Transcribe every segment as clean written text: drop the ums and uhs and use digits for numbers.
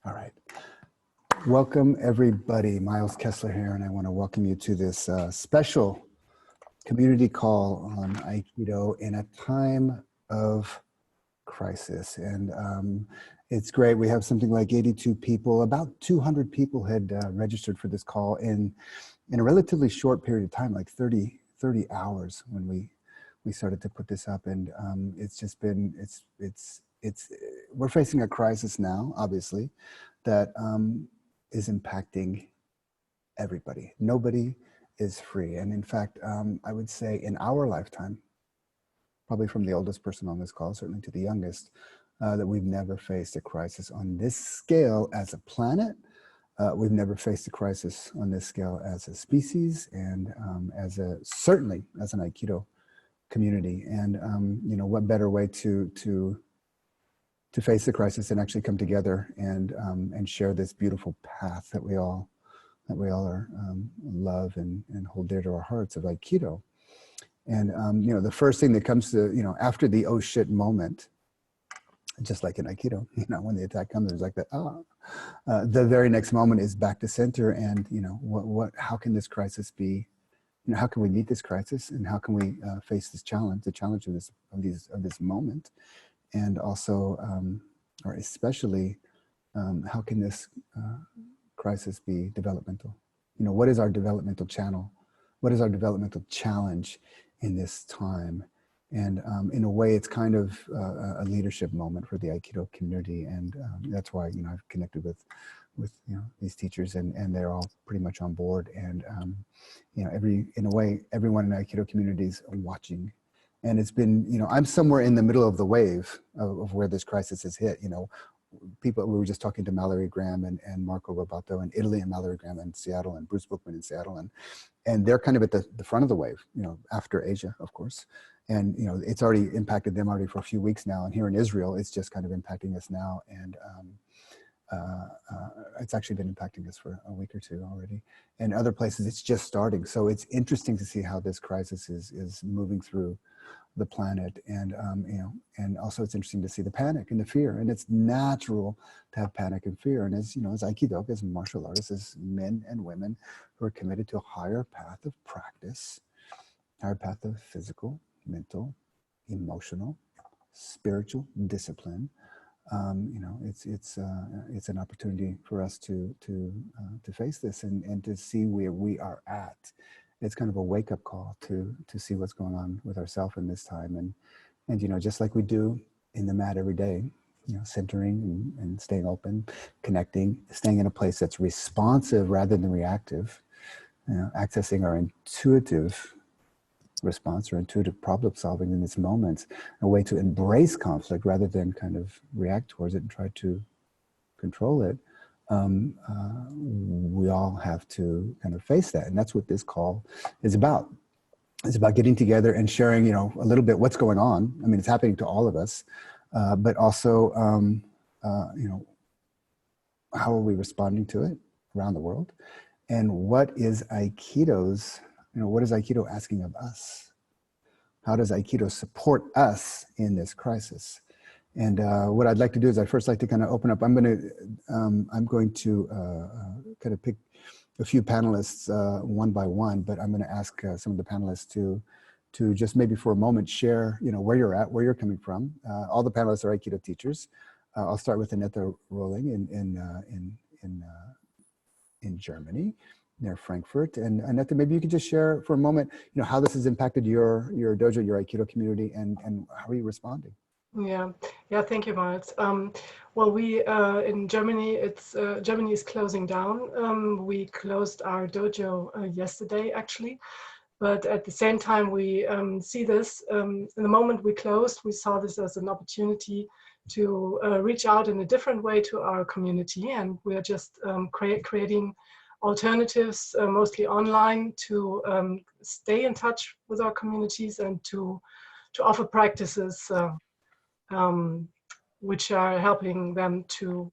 All right. Welcome, everybody. Miles Kessler here, and I want to welcome you to this special community call on Aikido in a time of crisis. And it's great. We have something like 82 people. About 200 people had registered for this call in a relatively short period of time, like 30 hours when we started to put this up. And it's just been, we're facing a crisis now, obviously, that is impacting everybody. Nobody is free. And in fact, I would say in our lifetime, probably from the oldest person on this call, certainly to the youngest, that we've never faced a crisis on this scale as a planet. We've never faced a crisis on this scale as a species, and certainly as an Aikido community. And you know, what better way to face the crisis and actually come together and share this beautiful path that we all are love and hold dear to our hearts of Aikido. And you know, the first thing that comes to, you know, after the oh shit moment, just like in Aikido, you know, when the attack comes, there's like that, the very next moment is back to center. And you know, how can this crisis be, you know, how can we meet this crisis, and how can we face this challenge, the challenge of this moment, and also, or especially, how can this crisis be developmental? You know, what is our developmental channel? What is our developmental challenge in this time? And in a way, it's kind of a leadership moment for the Aikido community, and that's why, you know, I've connected with you know, these teachers, and they're all pretty much on board. And you know, in a way, everyone in the Aikido community is watching. And it's been, you know, I'm somewhere in the middle of the wave of where this crisis has hit. You know, we were just talking to Malory and Marco Rubatto in Italy, and Malory in Seattle, and Bruce Bookmen in Seattle, and they're kind of at the front of the wave, you know, after Asia, of course. And you know, it's already impacted them already for a few weeks now, and here in Israel, it's just kind of impacting us now. And it's actually been impacting us for a week or two already. And other places, it's just starting. So it's interesting to see how this crisis is moving through the planet. And you know, and also it's interesting to see the panic and the fear. And it's natural to have panic and fear. And as you know, as Aikido, as martial artists, as men and women who are committed to a higher path of practice, higher path of physical, mental, emotional, spiritual discipline, you know, it's an opportunity for us to face this and to see where we are at. It's kind of a wake-up call to see what's going on with ourselves in this time, and you know, just like we do in the mat every day, you know, centering and staying open, connecting, staying in a place that's responsive rather than reactive, you know, accessing our intuitive response or intuitive problem solving in this moment, a way to embrace conflict rather than kind of react towards it and try to control it. We all have to kind of face that, and that's what this call is about. It's about getting together and sharing, you know, a little bit what's going on. I mean, it's happening to all of us, but also, you know, how are we responding to it around the world, and what is Aikido's, you know, what is Aikido asking of us? How does Aikido support us in this crisis? And what I'd like to do is I'd first like to kind of open up. I'm going to kind of pick a few panelists one by one, but I'm going to ask some of the panelists to just maybe for a moment share, you know, where you're at, where you're coming from. All the panelists are Aikido teachers. I'll start with Annette Rollig in Germany, near Frankfurt. And Annette, maybe you could just share for a moment, you know, how this has impacted your dojo, your Aikido community, and how are you responding? Yeah, thank you, Miles. Well, we in Germany, Germany is closing down. We closed our dojo yesterday, actually, but at the same time, we see this. In the moment we closed, we saw this as an opportunity to reach out in a different way to our community, and we are just creating alternatives, mostly online, to stay in touch with our communities and to offer practices which are helping them to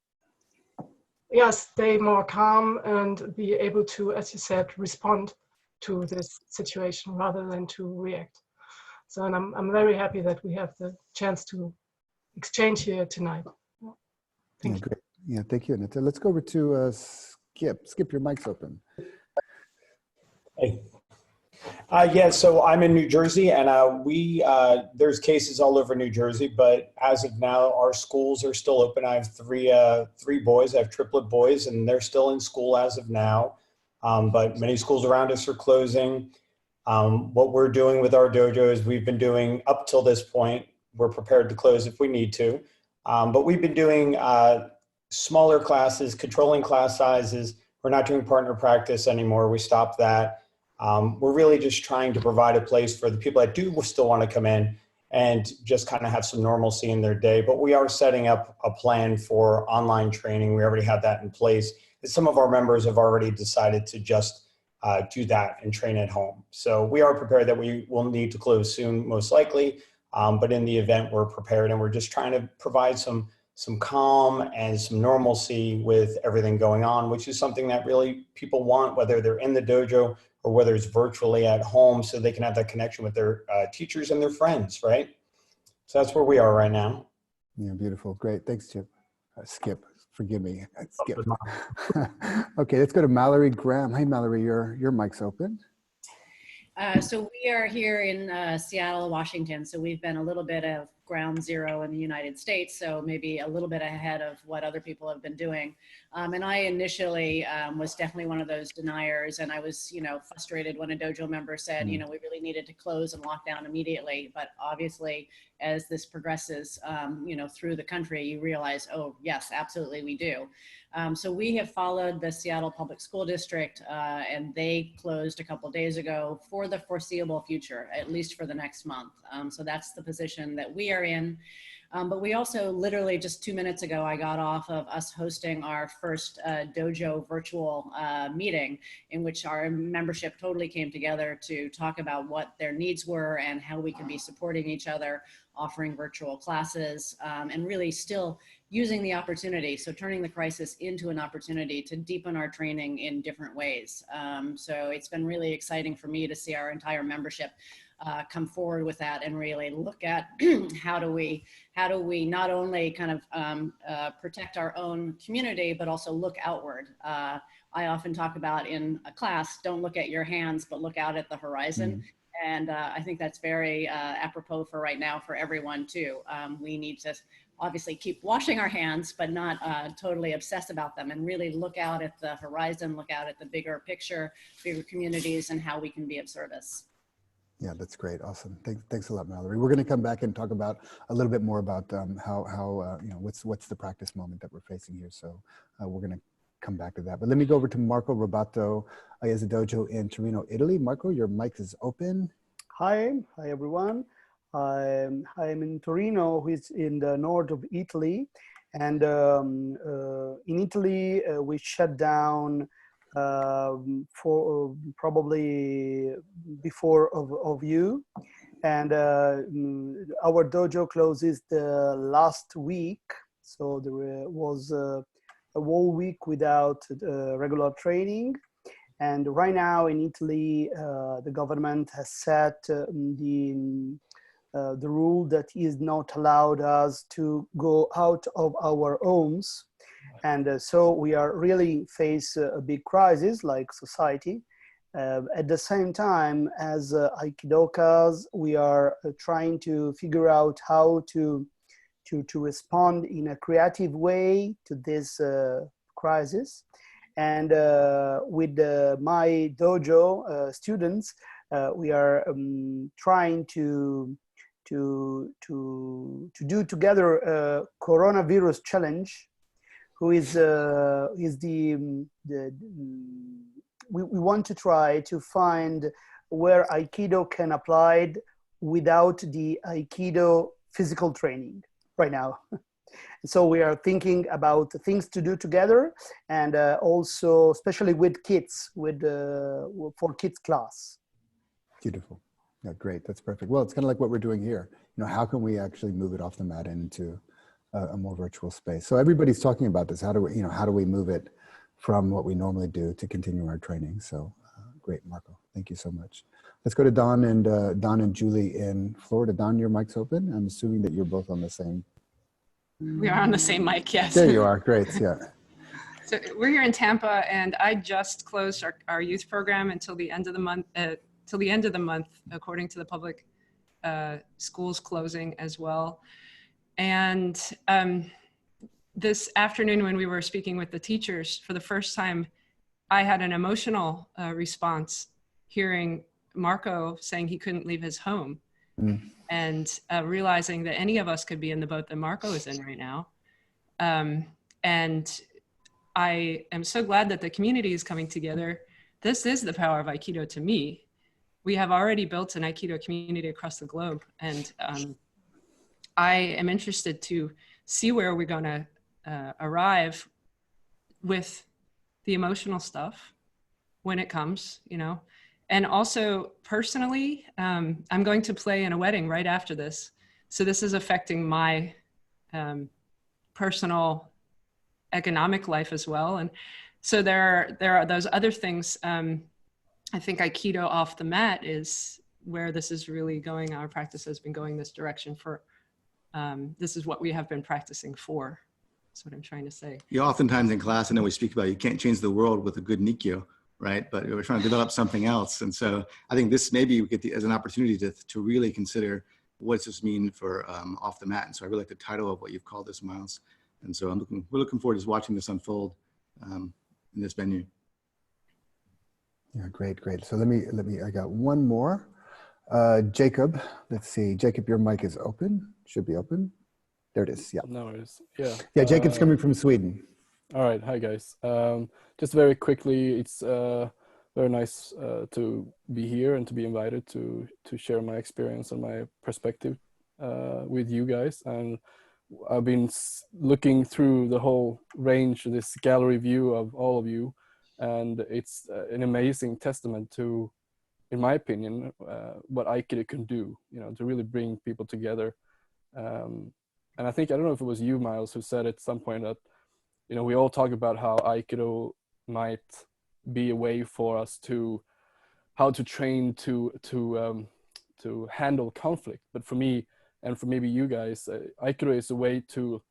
stay more calm and be able to, as you said, respond to this situation rather than to react. So, and I'm very happy that we have the chance to exchange here tonight. Thank you. Great. Yeah, thank you, Annette. Let's go over to Skip. Skip, your mic's open. Hey. Yeah, so I'm in New Jersey, and there's cases all over New Jersey, but as of now, our schools are still open. I have three boys. I have triplet boys, and they're still in school as of now. But many schools around us are closing. What we're doing with our dojo is we've been doing up till this point. We're prepared to close if we need to, but we've been doing smaller classes, controlling class sizes. We're not doing partner practice anymore. We stopped that. We're really just trying to provide a place for the people that do still want to come in and just kind of have some normalcy in their day. But we are setting up a plan for online training. We already have that in place. Some of our members have already decided to just do that and train at home. So we are prepared that we will need to close soon, most likely. But in the event, we're prepared, and we're just trying to provide some calm and some normalcy with everything going on, which is something that really people want, whether they're in the dojo or whether it's virtually at home, so they can have that connection with their teachers and their friends, right? So that's where we are right now. Yeah, beautiful. Great. Thanks, Chip. Skip, forgive me. Skip. Okay, let's go to Malory Graham. Hey, Malory, your mic's open. So we are here in Seattle, Washington. So we've been a little bit of ground zero in the United States. So maybe a little bit ahead of what other people have been doing. And I initially was definitely one of those deniers. And I was, frustrated when a dojo member said, we really needed to close and lock down immediately. But obviously, as this progresses, through the country, you realize, oh, yes, absolutely, we do. So we have followed the Seattle Public School District, and they closed a couple days ago for the foreseeable future, at least for the next month. So that's the position that we are in. But we also literally just 2 minutes ago, I got off of us hosting our first dojo virtual meeting, in which our membership totally came together to talk about what their needs were and how we can be supporting each other, offering virtual classes, and really still using the opportunity. So turning the crisis into an opportunity to deepen our training in different ways. So it's been really exciting for me to see our entire membership come forward with that and really look at how do we not only kind of protect our own community, but also look outward. I often talk about in a class, don't look at your hands, but look out at the horizon. And I think that's very apropos for right now for everyone too. We need to obviously keep washing our hands, but not totally obsess about them, and really look out at the horizon, look out at the bigger picture, bigger communities, and how we can be of service. Yeah, that's great. Awesome. Thanks a lot, Malory. We're going to come back and talk about a little bit more about what's the practice moment that we're facing here. So we're going to come back to that. But let me go over to Marco Rubatto. He has a dojo in Torino, Italy. Marco, your mic is open. Hi everyone. I'm in Torino, which is in the north of Italy. And in Italy, we shut down for probably before of you. And our dojo closes the last week. So there was a whole week without regular training. And right now in Italy, the government has set the rule that is not allowed us to go out of our homes. And so we are really face a big crisis like society. At the same time, as Aikidokas, we are trying to figure out how to respond in a creative way to this crisis. And with my dojo students, we are trying to do together a coronavirus challenge, who is we want to try to find where Aikido can apply without the Aikido physical training right now. So we are thinking about things to do together, and also especially with kids, for kids class. Beautiful. Yeah, great. That's perfect. Well, it's kind of like what we're doing here. How can we actually move it off the mat into a more virtual space? So everybody's talking about this. How do we move it from what we normally do to continue our training? So great, Marco. Thank you so much. Let's go to Don and Julie in Florida. Don, your mic's open. I'm assuming that you're both on the same. We are on the same mic, yes. There you are. Great. Yeah. So we're here in Tampa, and I just closed our youth program until the end of the month. Till the end of the month, according to the public schools closing as well. And this afternoon, when we were speaking with the teachers, for the first time, I had an emotional response hearing Marco saying he couldn't leave his home, and realizing that any of us could be in the boat that Marco is in right now. And I am so glad that the community is coming together. This is the power of Aikido to me. We have already built an Aikido community across the globe. And I am interested to see where we're gonna arrive with the emotional stuff when it comes, you know. And also personally, I'm going to play in a wedding right after this. So this is affecting my personal economic life as well. And so there are those other things. I think Aikido off the mat is where this is really going. Our practice has been going this direction for, this is what we have been practicing for. That's what I'm trying to say. You oftentimes in class, I know we speak about, you can't change the world with a good Nikkyo, right? But we're trying to develop something else. And so I think this maybe we get as an opportunity to really consider what does this mean for off the mat. And so I really like the title of what you've called this, Miles. And so we're looking forward to watching this unfold in this venue. Yeah, great, great. So let me, I got one more. Jacob, let's see. Jacob, your mic is open. Should be open. There it is. Yeah. No, it is. Yeah. Yeah, Jacob's coming from Sweden. All right. Hi, guys. Just very quickly, it's very nice to be here and to be invited to share my experience and my perspective with you guys. And I've been looking through the whole range, this gallery view of all of you, and it's an amazing testament to, in my opinion, what Aikido can do, you know, to really bring people together. And I think, I don't know if it was you, Miles, who said at some point that, you know, we all talk about how Aikido might be a way for us to, how to train to handle conflict. But for me, and for maybe you guys, Aikido is a way to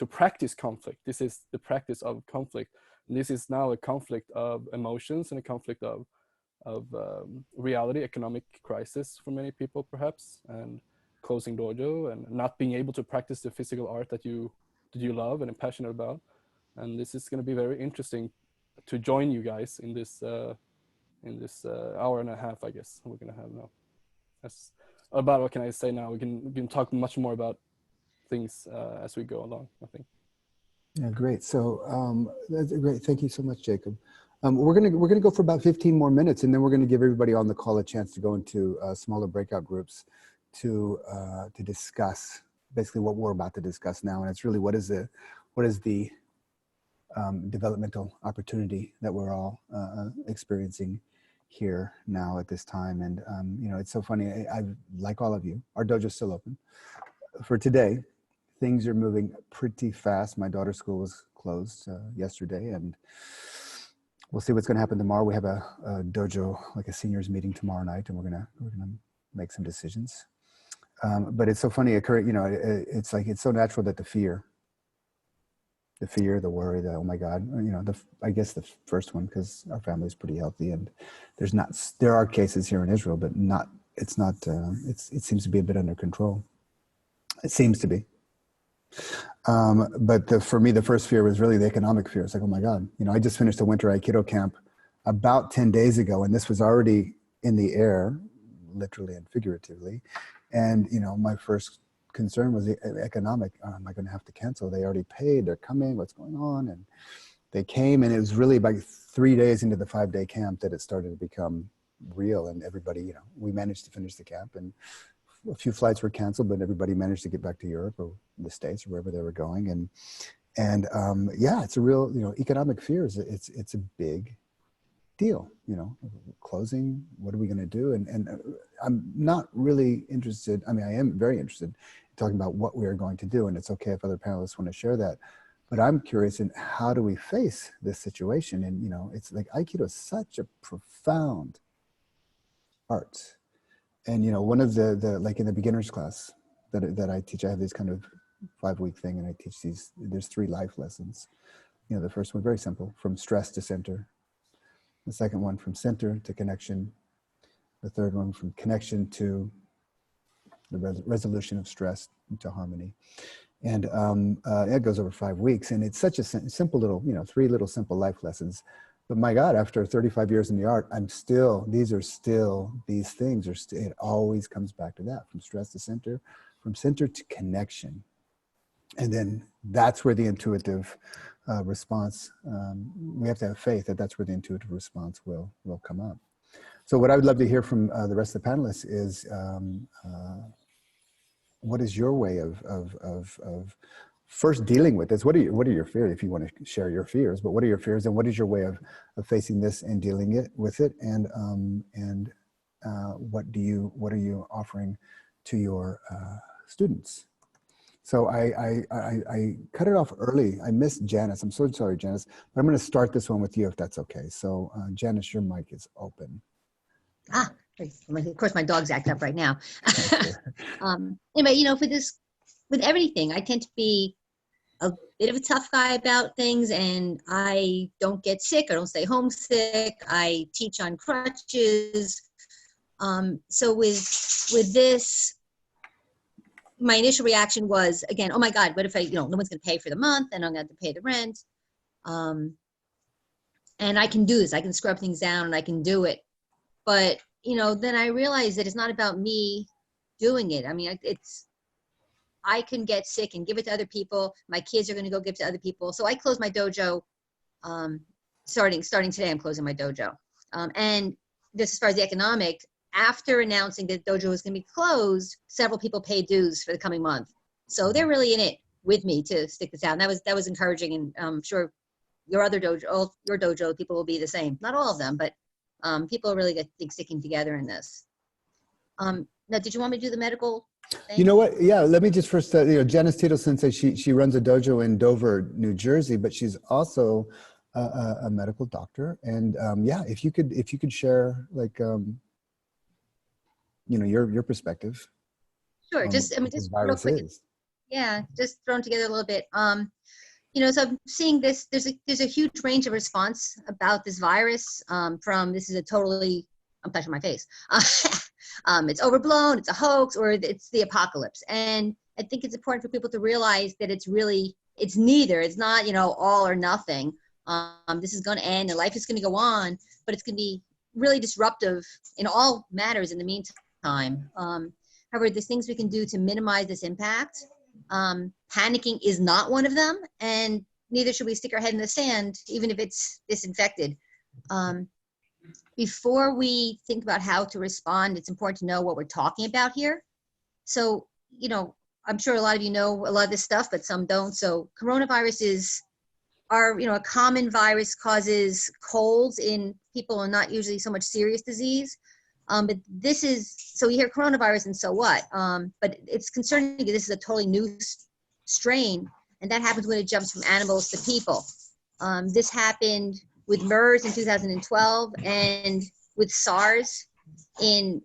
practice conflict. This is the practice of conflict. And this is now a conflict of emotions and a conflict of reality, economic crisis for many people perhaps, and closing dojo and not being able to practice the physical art that you love and are passionate about. And this is going to be very interesting to join you guys in this hour and a half, I guess, we're going to have now. That's about what can I say now. We can talk much more about things as we go along, I think. Yeah, great. So that's great. Thank you so much, Jacob. We're gonna go for about 15 more minutes, and then we're gonna give everybody on the call a chance to go into smaller breakout groups to discuss basically what we're about to discuss now. And it's really what is the developmental opportunity that we're all experiencing here now at this time. And you know, it's so funny. I like all of you. Our dojo's still open for today. Things are moving pretty fast. My daughter's school was closed yesterday, and we'll see what's going to happen tomorrow. We have a dojo, like a seniors meeting tomorrow night, and we're gonna make some decisions. But it's so funny. You know, it's like it's so natural that the fear, the worry, the oh my God, you know, I guess the first one, because our family is pretty healthy, and there are cases here in Israel, but it seems to be a bit under control. It seems to be. But for me, the first fear was really the economic fear. It's like, oh my God, you know, I just finished a winter Aikido camp about 10 days ago, and this was already in the air, literally and figuratively. And, you know, my first concern was the economic. Am I going to have to cancel? They already paid. They're coming. What's going on? And they came, and it was really about 3 days into the 5-day camp that it started to become real. And everybody, you know, we managed to finish the camp, and a few flights were canceled, but everybody managed to get back to Europe or the States or wherever they were going. And yeah, it's a real, you know, economic fears. It's a big deal, you know, closing, what are we going to do? And I'm not really interested. I mean, I am very interested in talking about what we are going to do, and it's okay if other panelists want to share that. But I'm curious in how do we face this situation? And, you know, it's like Aikido is such a profound art. And, you know, one of the like in the beginner's class that I teach, I have these kind of 5-week thing, and I teach there's 3 life lessons. You know, the first one, very simple, from stress to center. The second one, from center to connection. The third one, from connection to the resolution of stress to harmony. And it goes over 5 weeks, and it's such a simple little, 3 little simple life lessons. But my God, after 35 years in the art, these things it always comes back to that, from stress to center, from center to connection. And then that's where the intuitive response, we have to have faith that that's where the intuitive response will come up. So what I would love to hear from the rest of the panelists is, what is your way of first dealing with this? What are your fears, if you want to share your fears, but what are your fears, and what is your way of facing this and dealing with it? And what are you offering to your students? So I cut it off early. I missed Janice. I'm so sorry, Janice, but I'm going to start this one with you if that's okay. So Janice, your mic is open. Of course, my dog's acting up right now. Anyway, with everything, I tend to be a bit of a tough guy about things, and I don't get sick. I don't stay homesick. I teach on crutches. So with this, my initial reaction was, again, oh my God, what if no one's going to pay for the month, and I'm going to have to pay the rent. And I can do this. I can scrub things down, and I can do it. But, then I realized that it's not about me doing it. I mean, I can get sick and give it to other people. My kids are going to go give it to other people. So I closed my dojo. Starting today, I'm closing my dojo. And just as far as the economic, after announcing that the dojo was going to be closed, several people paid dues for the coming month. So they're really in it with me to stick this out. And that was encouraging. And I'm sure your dojo people will be the same. Not all of them, but people are really, sticking together in this. Now, did you want me to do the medical thing? You know what? Yeah, let me just first, Janice Taitel Sensei, she runs a dojo in Dover, New Jersey, but she's also a medical doctor. And if you could share, your perspective. Sure. Just real quick. Yeah, just thrown together a little bit. So I'm seeing this, there's a huge range of response about this virus, from this is I'm touching my face. It's overblown, it's a hoax, or it's the apocalypse. And I think it's important for people to realize that it's neither. It's not, all or nothing. This is going to end and life is going to go on, but it's going to be really disruptive in all matters in the meantime. However, there's things we can do to minimize this impact. Panicking is not one of them, and neither should we stick our head in the sand, even if it's disinfected. Before we think about how to respond, it's important to know what we're talking about here. So, I'm sure a lot of you know a lot of this stuff, but some don't. So coronavirus are a common virus, causes colds in people and not usually so much serious disease. But this is, so you hear coronavirus and so what? But it's concerning because this is a totally new strain, and that happens when it jumps from animals to people. This happened with MERS in 2012 and with SARS in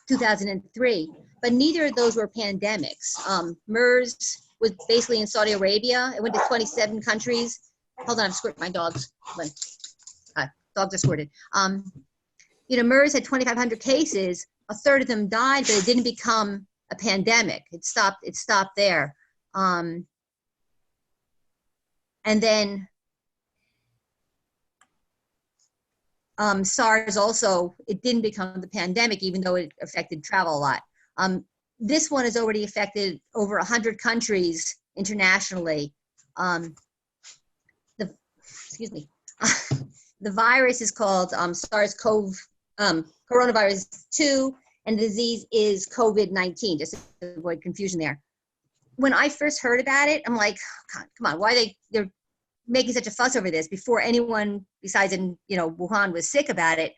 2003. But neither of those were pandemics. MERS was basically in Saudi Arabia. It went to 27 countries. Hold on, I'm squirting my dogs. Dogs are squirted. MERS had 2,500 cases. A third of them died, but it didn't become a pandemic. It stopped there. And then SARS also, it didn't become the pandemic, even though it affected travel a lot. This one has already affected over 100 countries internationally. The virus is called SARS-CoV, coronavirus 2, and the disease is COVID-19, just to avoid confusion there. When I first heard about it, I'm like, God, come on, why they're making such a fuss over this before anyone besides in Wuhan was sick about it.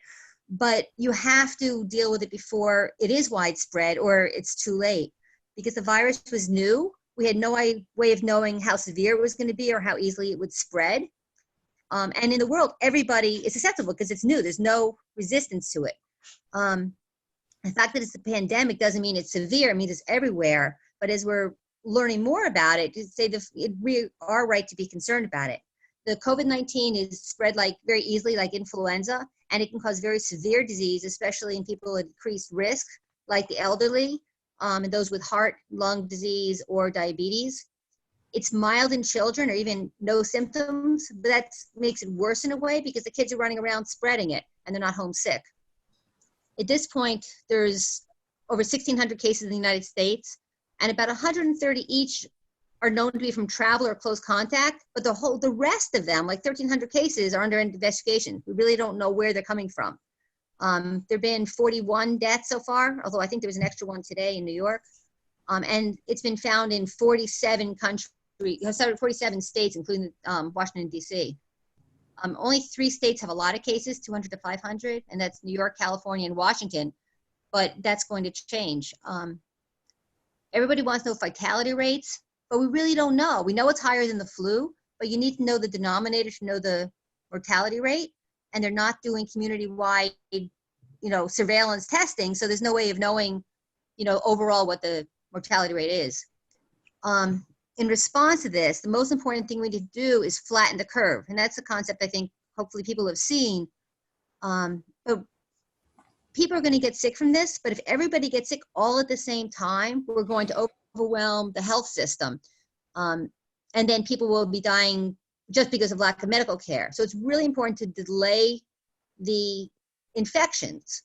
But you have to deal with it before it is widespread or it's too late, because the virus was new. We had no way of knowing how severe it was going to be or how easily it would spread. And in the world, everybody is susceptible because it's new. There's no resistance to it. The fact that it's a pandemic doesn't mean it's severe. It means it's everywhere. But as we're learning more about it to say that we are right to be concerned about it. The COVID-19 is spread like very easily like influenza, and it can cause very severe disease, especially in people at increased risk, like the elderly and those with heart, lung disease, or diabetes. It's mild in children or even no symptoms, but that makes it worse in a way because the kids are running around spreading it and they're not homesick. At this point, there's over 1,600 cases in the United States, and about 130 each are known to be from travel or close contact, but the rest of them, like 1,300 cases, are under investigation. We really don't know where they're coming from. There have been 41 deaths so far, although I think there was an extra one today in New York. And it's been found in 47 countries, 47 states, including Washington, D.C. Only 3 states have a lot of cases, 200 to 500, and that's New York, California, and Washington, but that's going to change. Everybody wants to know fatality rates, but we really don't know. We know it's higher than the flu, but you need to know the denominator to know the mortality rate, and they're not doing community-wide, surveillance testing, so there's no way of knowing, overall what the mortality rate is. In response to this, the most important thing we need to do is flatten the curve, and that's a concept I think hopefully people have seen. But people are going to get sick from this, but if everybody gets sick all at the same time, we're going to overwhelm the health system. And then people will be dying just because of lack of medical care. So it's really important to delay the infections.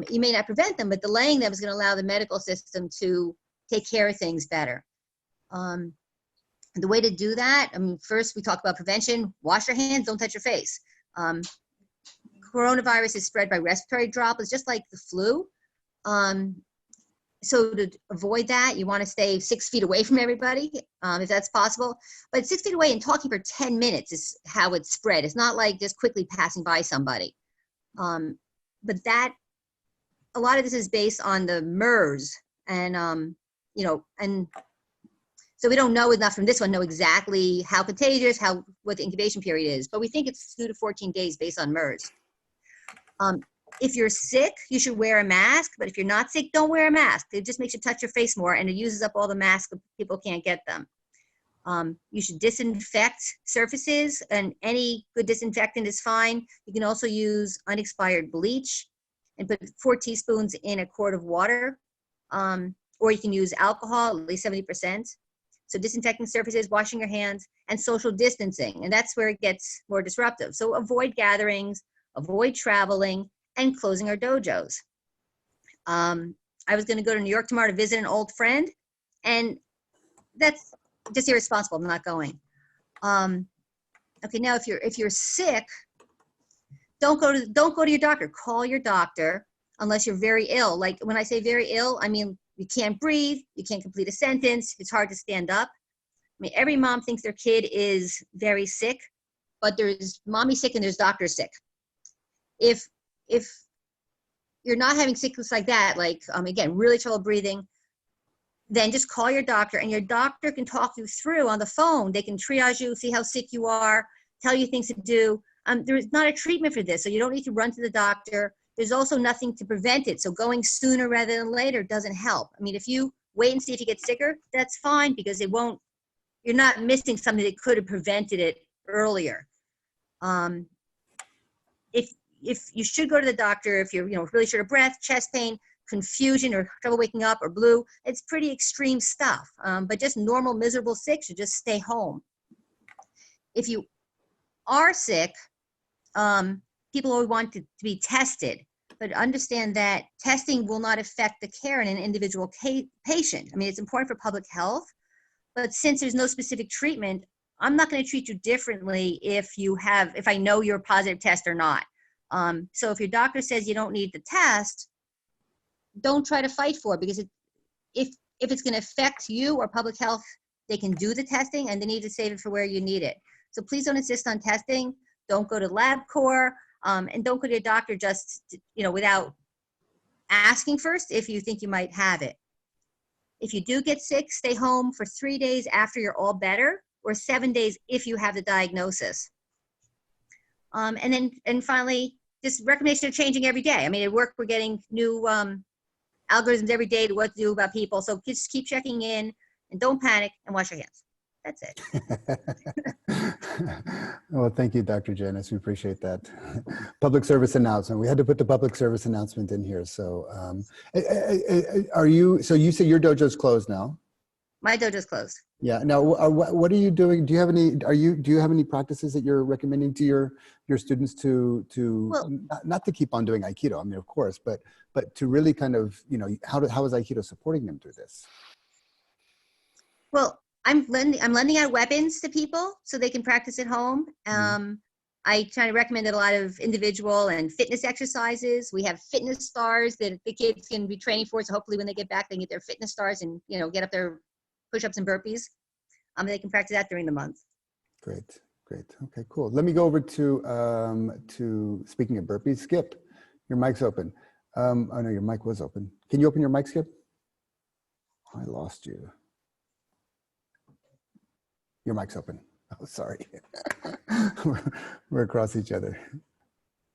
You may not prevent them, but delaying them is going to allow the medical system to take care of things better. The way to do that, first we talk about prevention. Wash your hands, don't touch your face. Coronavirus is spread by respiratory droplets, just like the flu. So to avoid that, you want to stay 6 feet away from everybody, if that's possible. But 6 feet away and talking for 10 minutes is how it's spread. It's not like just quickly passing by somebody. But a lot of this is based on the MERS, and and so we don't know enough from this one, know exactly how contagious, what the incubation period is, but we think it's 2 to 14 days based on MERS. If you're sick, you should wear a mask, but if you're not sick, don't wear a mask. It just makes you touch your face more, and it uses up all the masks, so people can't get them. You should disinfect surfaces, and any good disinfectant is fine. You can also use unexpired bleach and put 4 teaspoons in a quart of water, or you can use alcohol, at least 70%. So disinfecting surfaces, washing your hands, and social distancing, and that's where it gets more disruptive. So avoid gatherings, avoid traveling, and closing our dojos. I was going to go to New York tomorrow to visit an old friend, and that's just irresponsible. I'm not going. Okay, now if you're sick, don't go to your doctor. Call your doctor unless you're very ill. Like when I say very ill, I mean you can't breathe, you can't complete a sentence, it's hard to stand up. I mean, every mom thinks their kid is very sick, but there's mommy sick and there's doctor sick. If you're not having sickness like that, like again, really trouble breathing, then just call your doctor, and your doctor can talk you through on the phone. They can triage you, see how sick you are, tell you things to do. There's not a treatment for this, so you don't need to run to the doctor. There's also nothing to prevent it, so going sooner rather than later doesn't help. I mean, if you wait and see if you get sicker, that's fine, because you're not missing something that could have prevented it earlier. If you should go to the doctor, if you're really short of breath, chest pain, confusion, or trouble waking up, or blue, it's pretty extreme stuff. But just normal, miserable sick should just stay home. If you are sick, people always want to be tested, but understand that testing will not affect the care in an individual patient. I mean, it's important for public health, but since there's no specific treatment, I'm not going to treat you differently if I know you're a positive test or not. So if your doctor says you don't need the test, don't try to fight for it, because if it's going to affect you or public health, they can do the testing, and they need to save it for where you need it. So please don't insist on testing. Don't go to LabCorp, and don't go to your doctor just without asking first if you think you might have it. If you do get sick, stay home for 3 days after you're all better, or 7 days if you have the diagnosis. And finally, this recommendations are changing every day. I mean, at work, we're getting new algorithms every day to what to do about people. So just keep checking in and don't panic and wash your hands. That's it. Well, thank you, Dr. Janice. We appreciate that. Public service announcement. We had to put the public service announcement in here. So so you say your dojo's closed now? My dojo's closed. Yeah. Now, what are you doing? Do you have any practices that you're recommending to your students to Well, not to keep on doing Aikido? I mean, of course, but to really kind of, how is Aikido supporting them through this? Well, I'm lending out weapons to people so they can practice at home. I try to recommend a lot of individual and fitness exercises. We have fitness stars that the kids can be training for. So hopefully when they get back, they can get their fitness stars and, get up their push-ups and burpees. They can practice that during the month. Great. Okay, cool. Let me go over to speaking of burpees. Skip, your mic's open. Oh no, your mic was open. Can you open your mic, Skip? I lost you. Your mic's open. Oh, sorry. we're across each other.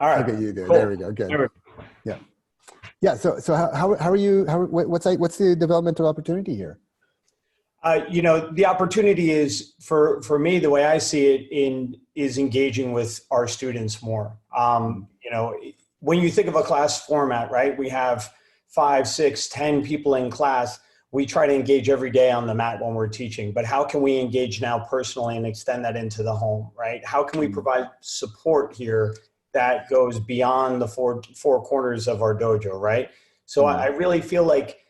All right. Look at you there. Cool. There we go. Good. Yeah. So how are you? What's the developmental opportunity here? The opportunity is for me, the way I see it is engaging with our students more. When you think of a class format, right? We have 5, 6, 10 people in class. We try to engage every day on the mat when we're teaching, but how can we engage now personally and extend that into the home, right? How can we provide support here that goes beyond the four corners of our dojo, right? So I really feel like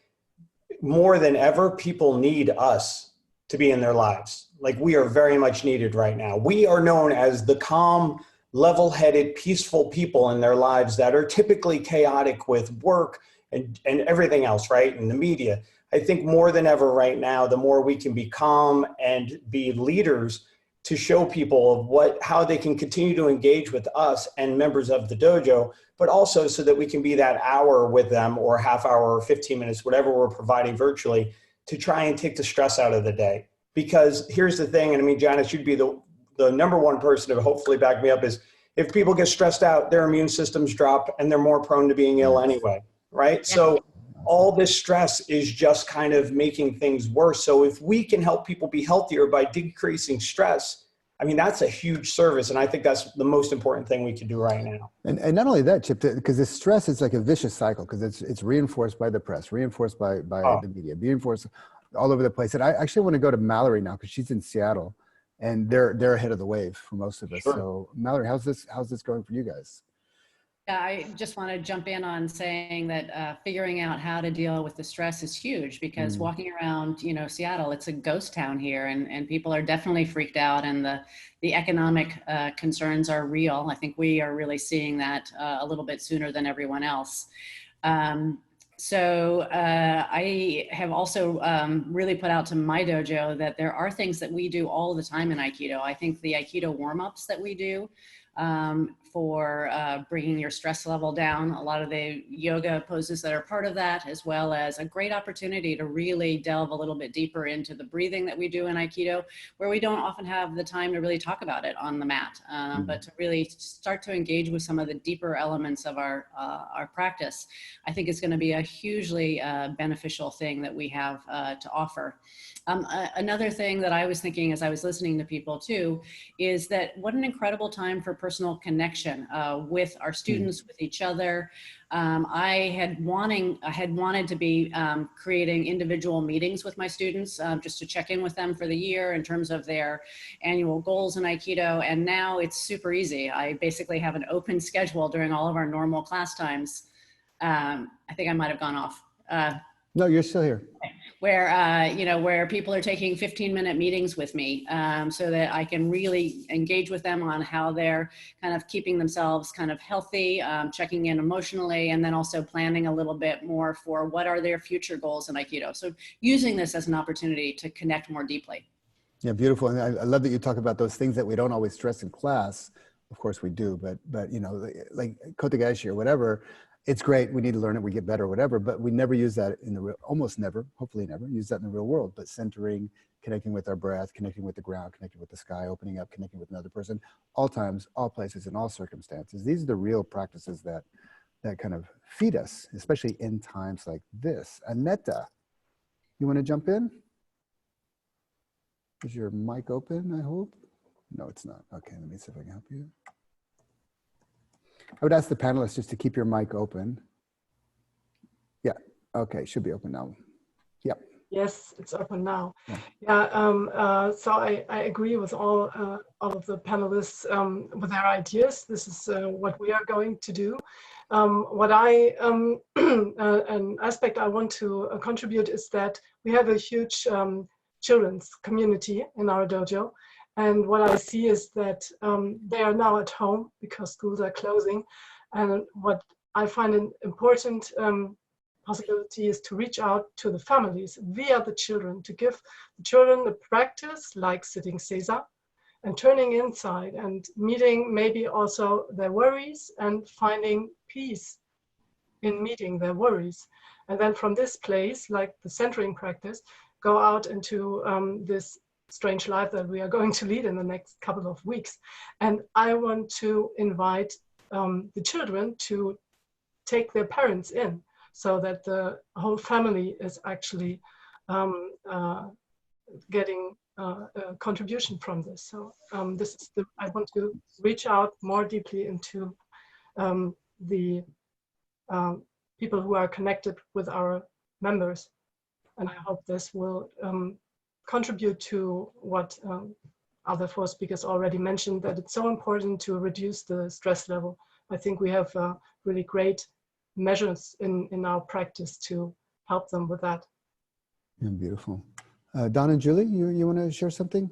more than ever, people need us to be in their lives. Like we are very much needed right now. We are known as the calm, level-headed, peaceful people in their lives that are typically chaotic with work and everything else, right? And the media. I think more than ever right now, the more we can be calm and be leaders to show people of how they can continue to engage with us and members of the dojo, but also so that we can be that hour with them or half hour or 15 minutes, whatever we're providing virtually, to try and take the stress out of the day. Because here's the thing, and I mean, Janice, you'd be the number one person to hopefully back me up, is if people get stressed out, their immune systems drop and they're more prone to being ill anyway, right? So all this stress is just kind of making things worse. So if we can help people be healthier by decreasing stress, I mean, that's a huge service. And I think that's the most important thing we can do right now. And not only that, Chip, because this stress is like a vicious cycle, because it's reinforced by the press, reinforced by the media, reinforced all over the place. And I actually want to go to Malory now, because she's in Seattle and they're ahead of the wave for most of us. Sure. So Malory, how's this going for you guys? Yeah, I just want to jump in on saying that figuring out how to deal with the stress is huge, because walking around, Seattle, it's a ghost town here, and people are definitely freaked out, and the economic concerns are real. I think we are really seeing that a little bit sooner than everyone else. So I have also really put out to my dojo that there are things that we do all the time in Aikido. I think the Aikido warm-ups that we do for bringing your stress level down, a lot of the yoga poses that are part of that, as well as a great opportunity to really delve a little bit deeper into the breathing that we do in Aikido, where we don't often have the time to really talk about it on the mat, but to really start to engage with some of the deeper elements of our practice. I think it's going to be a hugely beneficial thing that we have to offer. Another thing that I was thinking as I was listening to people too, is that what an incredible time for personal connection with our students, with each other. I had wanted to be creating individual meetings with my students just to check in with them for the year in terms of their annual goals in Aikido. And now it's super easy. I basically have an open schedule during all of our normal class times. I think I might have gone off. No, you're still here. Where people are taking 15-minute meetings with me so that I can really engage with them on how they're kind of keeping themselves kind of healthy, checking in emotionally, and then also planning a little bit more for what are their future goals in Aikido. So using this as an opportunity to connect more deeply. Yeah, beautiful. And I love that you talk about those things that we don't always stress in class. Of course we do, but like Kotegaeshi or whatever, it's great. We need to learn it. We get better, or whatever. But we never use that in the real, almost never, hopefully never use that in the real world. But centering, connecting with our breath, connecting with the ground, connecting with the sky, opening up, connecting with another person, all times, all places, in all circumstances. These are the real practices that kind of feed us, especially in times like this. Annette, you want to jump in? Is your mic open, I hope? No, it's not. Okay, let me see if I can help you. I would ask the panelists just to keep your mic open. Yeah, okay, should be open now. Yep. Yes, it's open now. Yeah. Yeah, so I agree with all of the panelists with their ideas. This is what we are going to do. What an aspect I want to contribute is that we have a huge children's community in our dojo. And what I see is that they are now at home because schools are closing. And what I find an important possibility is to reach out to the families via the children, to give the children a practice like sitting Seiza and turning inside and meeting maybe also their worries and finding peace in meeting their worries. And then from this place, like the centering practice, go out into this strange life that we are going to lead in the next couple of weeks. And I want to invite the children to take their parents in, so that the whole family is actually getting a contribution from this. So this is I want to reach out more deeply into the people who are connected with our members. And I hope this will contribute to what other four speakers already mentioned, that it's so important to reduce the stress level. I think we have really great measures in our practice to help them with that. Yeah, beautiful. Don and Julie, you want to share something?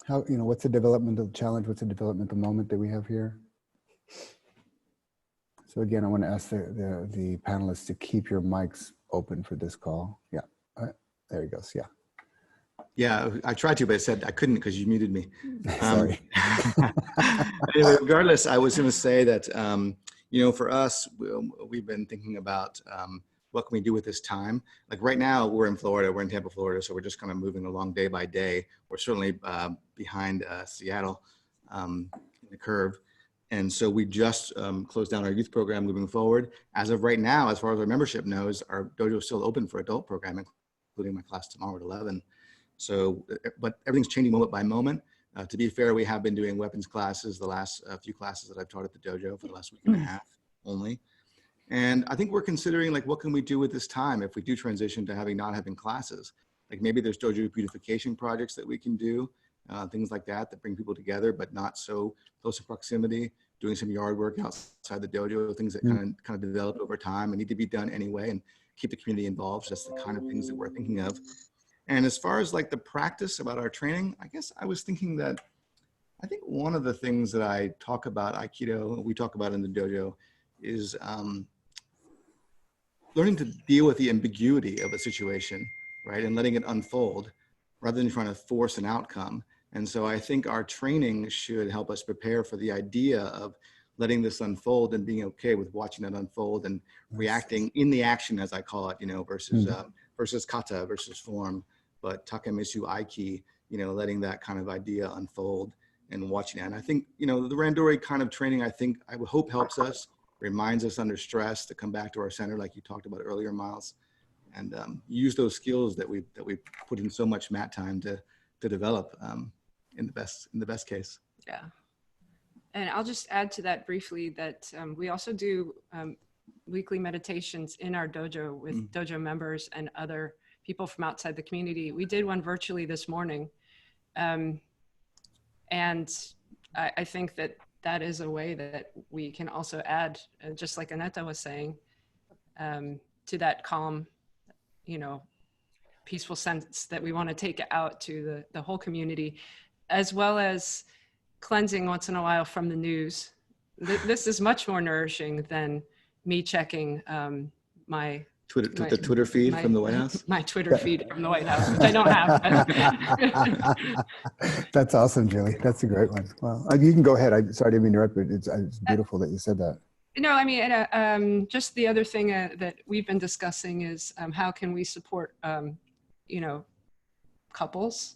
How, what's the developmental challenge? What's the developmental moment that we have here? So again, I want to ask the panelists to keep your mics open for this call. Yeah, there he goes, yeah. Yeah, I tried to, but I said I couldn't because you muted me. Sorry. Anyway, regardless, I was going to say that, for us, we've been thinking about what can we do with this time. Like right now, we're in Florida, we're in Tampa, Florida, so we're just kind of moving along day by day. We're certainly behind Seattle in the curve. And so we just closed down our youth program moving forward. As of right now, as far as our membership knows, our dojo is still open for adult programming, including my class tomorrow at 11. So, but everything's changing moment by moment. To be fair, we have been doing weapons classes, the last few classes that I've taught at the dojo for the last week and a half only. And I think we're considering, like, what can we do with this time if we do transition to not having classes? Like maybe there's dojo beautification projects that we can do, things like that bring people together, but not so close in proximity, doing some yard work outside the dojo, things that kind of develop over time and need to be done anyway and keep the community involved. So that's the kind of things that we're thinking of. And as far as like the practice about our training, I guess I was thinking that I think one of the things that I talk about Aikido, we talk about in the dojo, is learning to deal with the ambiguity of a situation, right? And letting it unfold rather than trying to force an outcome. And so I think our training should help us prepare for the idea of letting this unfold and being okay with watching it unfold and reacting in the action, as I call it, versus kata, versus form, but takemitsu aiki, letting that kind of idea unfold and watching it. And I think, the randori kind of training, I would hope helps us, reminds us under stress to come back to our center, like you talked about earlier, Miles, and use those skills that we put in so much mat time to develop in the best case. Yeah. And I'll just add to that briefly that we also do weekly meditations in our dojo with dojo members and other people from outside the community. We did one virtually this morning. And I think that is a way that we can also add, just like Annette was saying, to that calm, peaceful sense that we want to take out to the whole community, as well as cleansing once in a while from the news. This is much more nourishing than me checking my Twitter feed from the White House. My Twitter feed from the White House, which I don't have. That's awesome, Julie. That's a great one. Well, you can go ahead. I'm sorry to interrupt, but it's beautiful that you said that. No, I mean, just the other thing that we've been discussing is how can we support, couples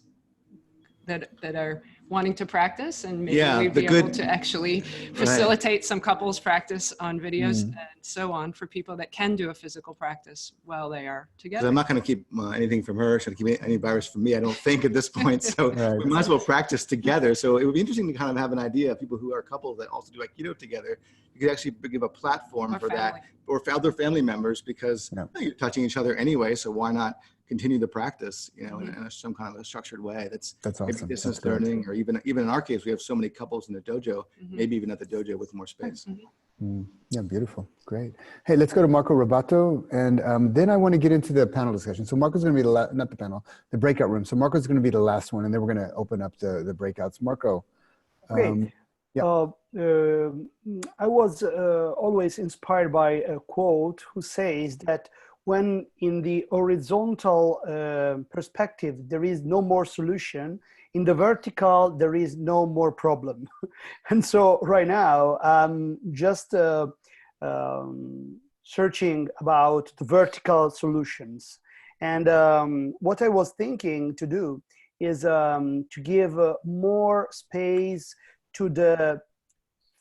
that are wanting to practice, and maybe Yeah, we'd the be good- able to actually facilitate some couples practice on videos and so on for people that can do a physical practice while they are together. I'm not going to keep anything from her. She'll keep any virus from me, I don't think, at this point. So we might as well practice together. So it would be interesting to kind of have an idea of people who are couples that also do Aikido together. You could actually give a platform for that, or for other family members, because you're touching each other anyway. So why not continue the practice, you know, in some kind of a structured way? That's awesome. Maybe distance learning, or even in our case, we have so many couples in the dojo, maybe even at the dojo with more space. Yeah, beautiful. Great. Hey, let's go to Marco Rubatto, and then I want to get into the panel discussion. So Marco's going to be not the panel, the breakout room. So Marco's going to be the last one, and then we're going to open up the breakouts. Marco. Great. I was always inspired by a quote who says that when in the horizontal perspective, there is no more solution, in the vertical, there is no more problem. And so right now, I'm just searching about the vertical solutions. And what I was thinking to do is to give more space to the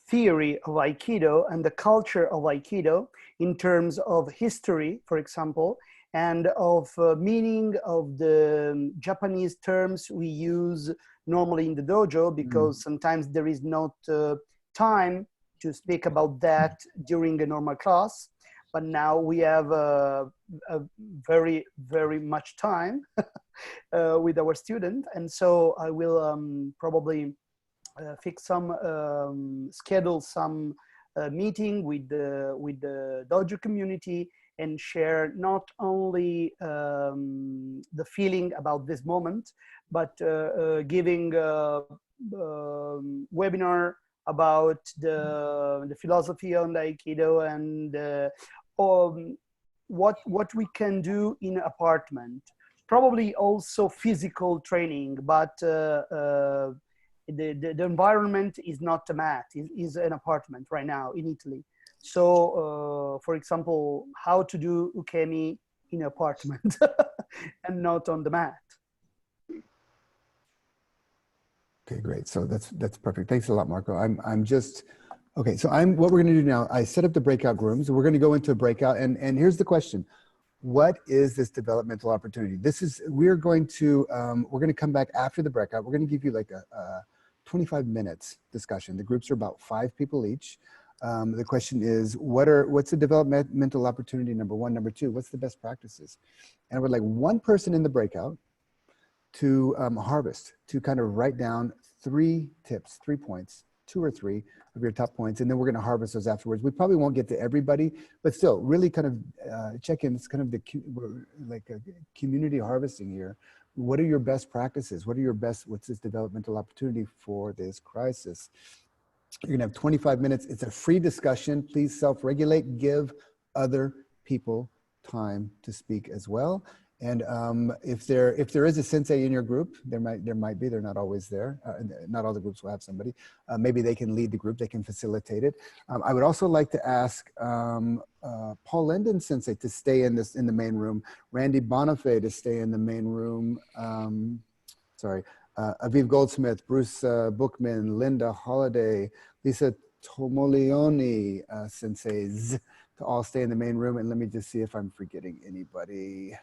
theory of Aikido and the culture of Aikido in terms of history, for example, and of meaning of the Japanese terms we use normally in the dojo, because sometimes there is not time to speak about that during a normal class. But now we have a very, very much time with our student. And so I will probably fix some, schedule some meeting with the dojo community and share not only the feeling about this moment, but giving a webinar about the philosophy on the Aikido and what we can do in an apartment. Probably also physical training, but the environment is not a mat, is an apartment right now in Italy. So, for example, how to do ukemi in an apartment and not on the mat. Okay, great. So that's perfect. Thanks a lot, Marco. I'm just, okay, so what we're gonna do now, I set up the breakout rooms. We're gonna go into a breakout, and here's the question. What is this developmental opportunity? We're gonna come back after the breakout. We're gonna give you like a 25 minutes discussion. The groups are about 5 people each. The question is, what's the developmental opportunity, number 1? Number 2, what's the best practices? And I would like one person in the breakout to harvest, to kind of write down 3 tips, 3 points, 2 or 3 of your top points, and then we're going to harvest those afterwards. We probably won't get to everybody, but still, really kind of check in. It's kind of like a community harvesting here. What are your best practices? What's this developmental opportunity for this crisis? You're gonna have 25 minutes. It's a free discussion. Please self-regulate, give other people time to speak as well. And if there is a sensei in your group, there might be, they're not always there. Not all the groups will have somebody. Maybe they can lead the group, they can facilitate it. I would also like to ask Paul Linden sensei to stay in the main room, Randy Bonifay to stay in the main room. Aviv Goldsmith, Bruce Bookmen, Linda Holliday, Lisa Tomoleoni senseis to all stay in the main room. And let me just see if I'm forgetting anybody.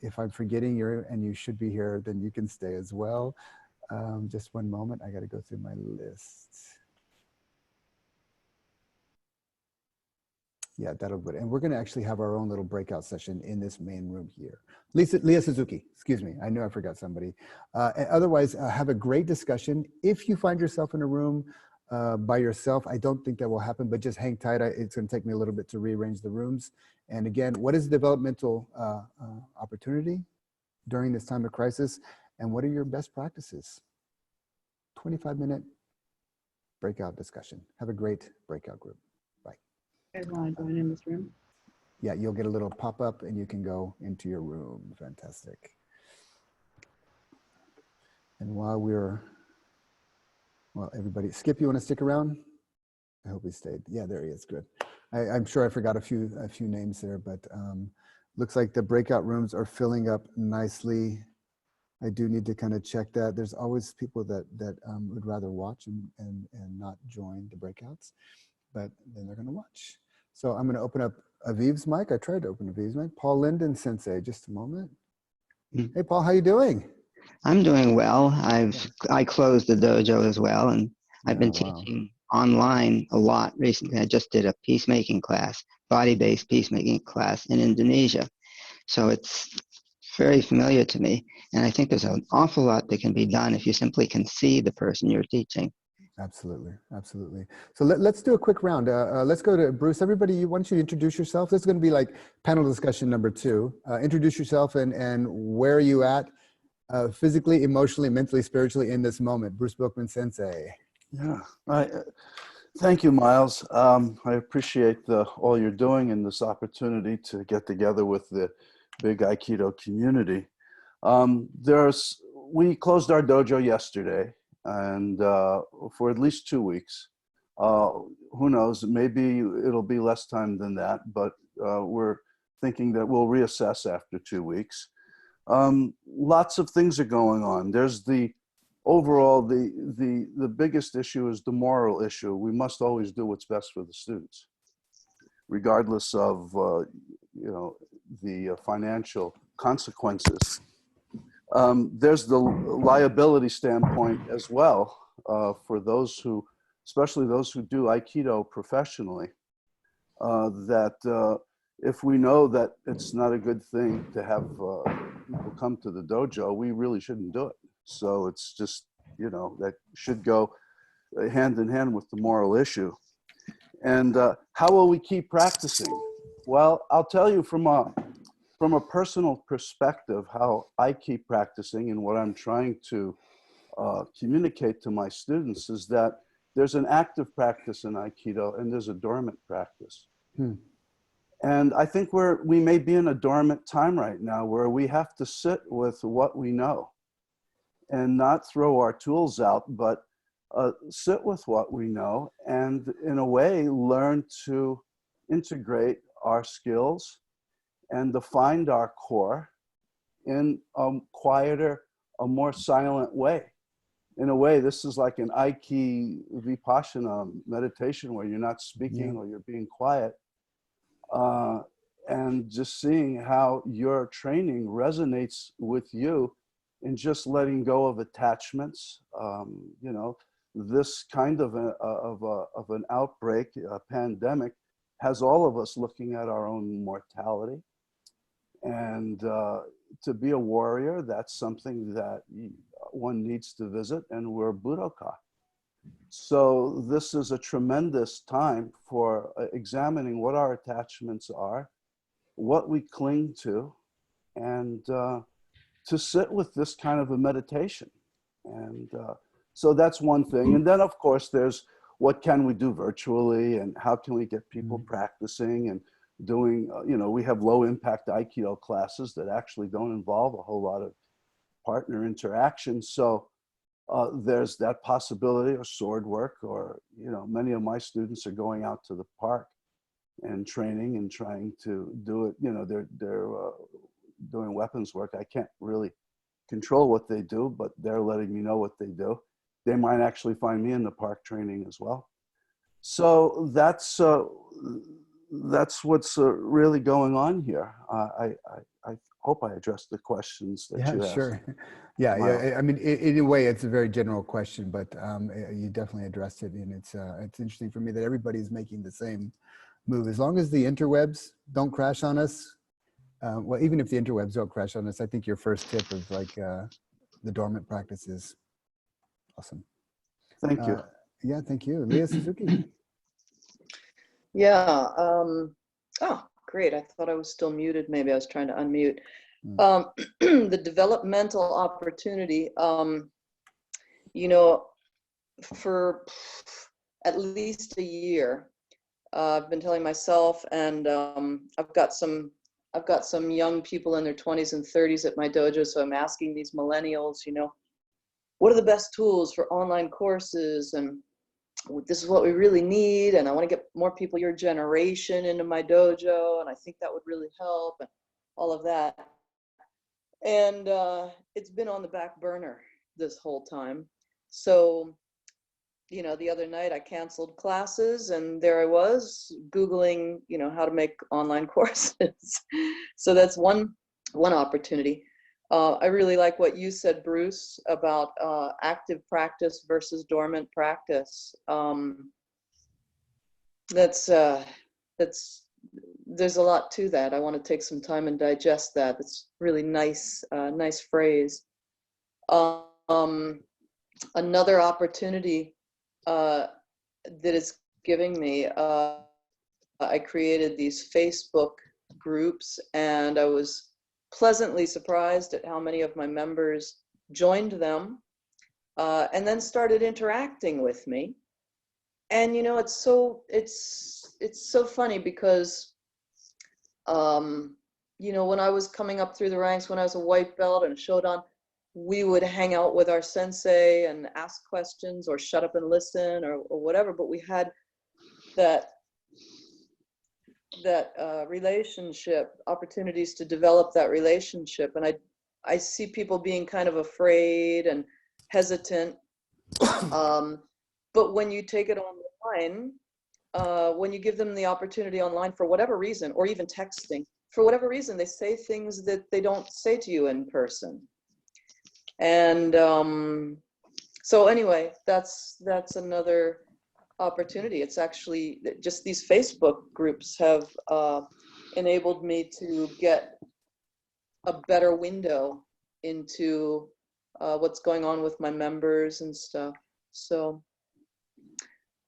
If I'm forgetting and you should be here, then you can stay as well. Just one moment, I gotta go through my list. Yeah, that'll be good. And we're gonna actually have our own little breakout session in this main room here. Leah Suzuki, excuse me, I knew I forgot somebody. Otherwise, have a great discussion. If you find yourself in a room by yourself, I don't think that will happen, but just hang tight. It's gonna take me a little bit to rearrange the rooms. And again, what is developmental opportunity during this time of crisis? And what are your best practices? 25-minute breakout discussion. Have a great breakout group. Bye. You guys want to join in this room? Yeah, you'll get a little pop-up and you can go into your room. Fantastic. And while everybody, Skip, you want to stick around? I hope he stayed. Yeah, there he is. Good. I'm sure I forgot a few names there, but looks like the breakout rooms are filling up nicely. I do need to kind of check that. There's always people that would rather watch and not join the breakouts, but then they're going to watch. So I'm going to open up Aviv's mic. I tried to open Aviv's mic. Paul Linden Sensei, just a moment. Hey, Paul, how you doing? I'm doing well. I closed the dojo as well, and I've been teaching online a lot recently. I just did a peacemaking class, body-based peacemaking class in Indonesia. So it's very familiar to me. And I think there's an awful lot that can be done if you simply can see the person you're teaching. Absolutely, absolutely. So let's do a quick round. Let's go to Bruce. Everybody, why don't you introduce yourself? This is going to be like panel discussion number 2. Introduce yourself and where are you at physically, emotionally, mentally, spiritually in this moment. Bruce Bookmen Sensei. Yeah, thank you, Miles. I appreciate all you're doing and this opportunity to get together with the big Aikido community. We closed our dojo yesterday, and for at least 2 weeks. Who knows, maybe it'll be less time than that, but we're thinking that we'll reassess after 2 weeks. Lots of things are going on. There's overall, the biggest issue is the moral issue. We must always do what's best for the students, regardless of the financial consequences. There's the liability standpoint as well for those who, especially those who do Aikido professionally, that if we know that it's not a good thing to have people come to the dojo, we really shouldn't do it. So it's just, that should go hand in hand with the moral issue. And how will we keep practicing? Well, I'll tell you from a personal perspective, how I keep practicing and what I'm trying to communicate to my students is that there's an active practice in Aikido and there's a dormant practice. And I think we may be in a dormant time right now where we have to sit with what we know and not throw our tools out, but sit with what we know and in a way learn to integrate our skills and to find our core in a quieter, a more silent way. In a way, this is like an Aiki Vipassana meditation where you're not speaking or you're being quiet. And just seeing how your training resonates with you in just letting go of attachments. This kind of an outbreak, a pandemic, has all of us looking at our own mortality. And to be a warrior, that's something that one needs to visit, and we're Budoka. So this is a tremendous time for examining what our attachments are, what we cling to, and to sit with this kind of a meditation. And so that's one thing. And then, of course, there's what can we do virtually and how can we get people practicing and doing, we have low impact Aikido classes that actually don't involve a whole lot of partner interaction. So there's that possibility of sword work, or, many of my students are going out to the park and training and trying to do it. They're doing weapons work. I can't really control what they do, but they're letting me know what they do. They might actually find me in the park training as well. So that's what's really going on here. I hope I addressed the questions that you asked. Sure. Yeah. I mean, in a way, it's a very general question, but you definitely addressed it. And it's interesting for me that everybody's making the same move. As long as the interwebs don't crash on us, well, even if the interwebs don't crash on us, I think your first tip of the dormant practice is awesome. Thank you. Yeah, thank you. Leah Suzuki. Yeah. Oh, great. I thought I was still muted. Maybe I was trying to unmute. The developmental opportunity, for at least a year, I've been telling myself, and I've got some young people in their 20s and 30s at my dojo. So I'm asking these millennials, what are the best tools for online courses? And this is what we really need. And I want to get more people your generation into my dojo. And I think that would really help and all of that. And it's been on the back burner this whole time. So, you know, the other night I canceled classes and there I was Googling, you know, how to make online courses. So that's one opportunity. I really like what you said, Bruce, about active practice versus dormant practice. There's a lot to that. I want to take some time and digest that. It's really nice, nice phrase. Another opportunity that it's giving me, I created these Facebook groups, and I was pleasantly surprised at how many of my members joined them and then started interacting with me. And you know, it's so funny because you know, when I was coming up through the ranks, when I was a white belt and a shodan, we would hang out with our sensei and ask questions or shut up and listen or whatever, but we had that relationship, opportunities to develop that relationship. And I see people being kind of afraid and hesitant. But when you take it online, when you give them the opportunity online for whatever reason, or even texting, for whatever reason, they say things that they don't say to you in person. And so anyway, that's another opportunity. It's actually just these Facebook groups have enabled me to get a better window into what's going on with my members and stuff. So,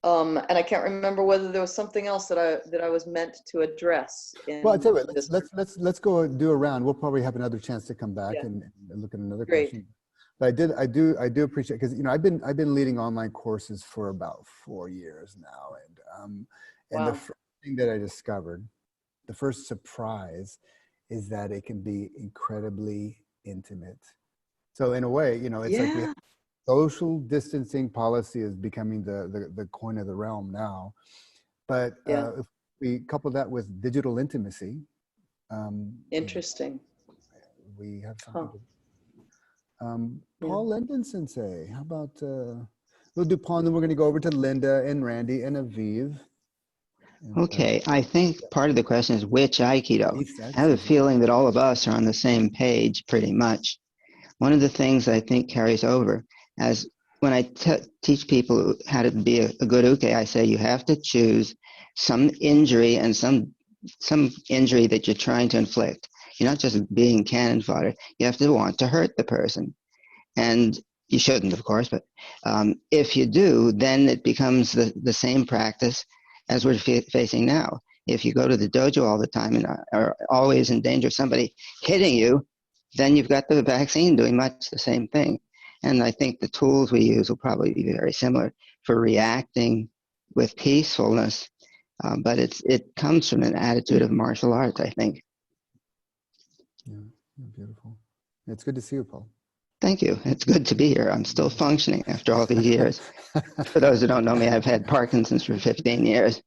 and I can't remember whether there was something else that I was meant to address. Well, I tell you what, let's go and do a round. We'll probably have another chance to come back and look at another question. But I do appreciate, because you know I've been leading online courses for about 4 years now, and wow. The first thing that I discovered, the first surprise, is that it can be incredibly intimate. So in a way, you know, it's like we have social distancing policy is becoming the coin of the realm now, but if we couple that with digital intimacy, interesting. We have something. Paul Linden Sensei, how about we'll do Paul, and then we're going to go over to Linda and Randy and Aviv. Okay, I think part of the question is which Aikido. I have a feeling that all of us are on the same page pretty much. One of the things I think carries over, as when I teach people how to be a good uke, I say you have to choose some injury and some injury that you're trying to inflict. You're not just being cannon fodder. You have to want to hurt the person. And you shouldn't, of course, but if you do, then it becomes the same practice as we're facing now. If you go to the dojo all the time and are always in danger of somebody hitting you, then you've got the vaccine doing much the same thing. And I think the tools we use will probably be very similar for reacting with peacefulness, but it comes from an attitude of martial arts, I think. Yeah, beautiful. It's good to see you, Paul. Thank you. It's good to be here. I'm still functioning after all these years. For those who don't know me, I've had Parkinson's for 15 years.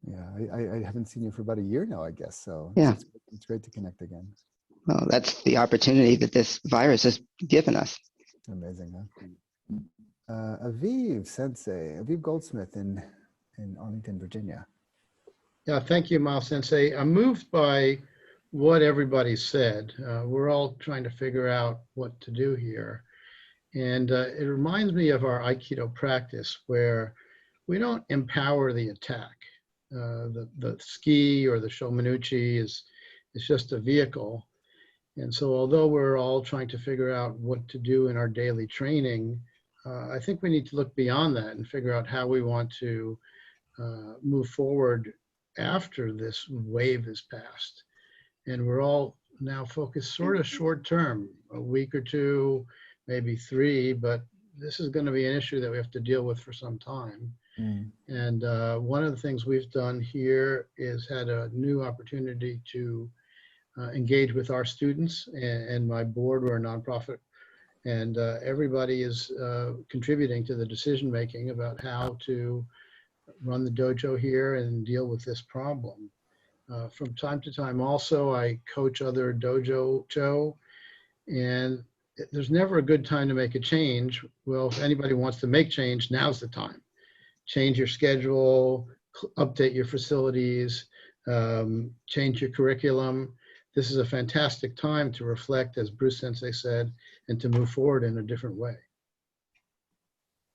Yeah, I haven't seen you for about a year now, I guess. So yeah, it's great to connect again. Well, that's the opportunity that this virus has given us. Amazing, huh? Aviv Sensei, Aviv Goldsmith in Arlington, Virginia. Yeah, thank you, Miles Sensei. I'm moved by what everybody said. We're all trying to figure out what to do here. And it reminds me of our Aikido practice, where we don't empower the attack. The ski or the shomanuchi is just a vehicle. And so although we're all trying to figure out what to do in our daily training, I think we need to look beyond that and figure out how we want to move forward after this wave is passed. And we're all now focused sort of short term, a week or two, maybe 3, but this is going to be an issue that we have to deal with for some time. And one of the things we've done here is had a new opportunity to engage with our students and my board. We're a nonprofit, and everybody is contributing to the decision making about how to run the dojo here and deal with this problem. From time to time also, I coach other dojo, and there's never a good time to make a change. Well, if anybody wants to make change, now's the time. Change your schedule, update your facilities, change your curriculum. This is a fantastic time to reflect, as Bruce Sensei said, and to move forward in a different way.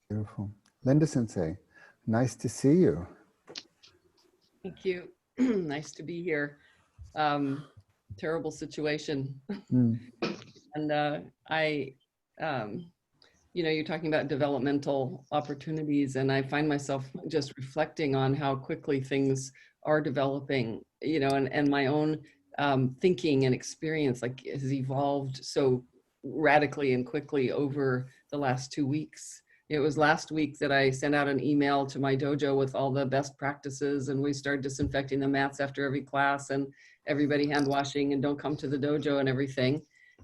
Beautiful. Linda Sensei, nice to see you. Thank you. Nice to be here. Terrible situation. And you're talking about developmental opportunities, and I find myself just reflecting on how quickly things are developing, and my own thinking and experience has evolved so radically and quickly over the last 2 weeks. It was last week that I sent out an email to my dojo with all the best practices, and we started disinfecting the mats after every class and everybody hand washing and don't come to the dojo and everything.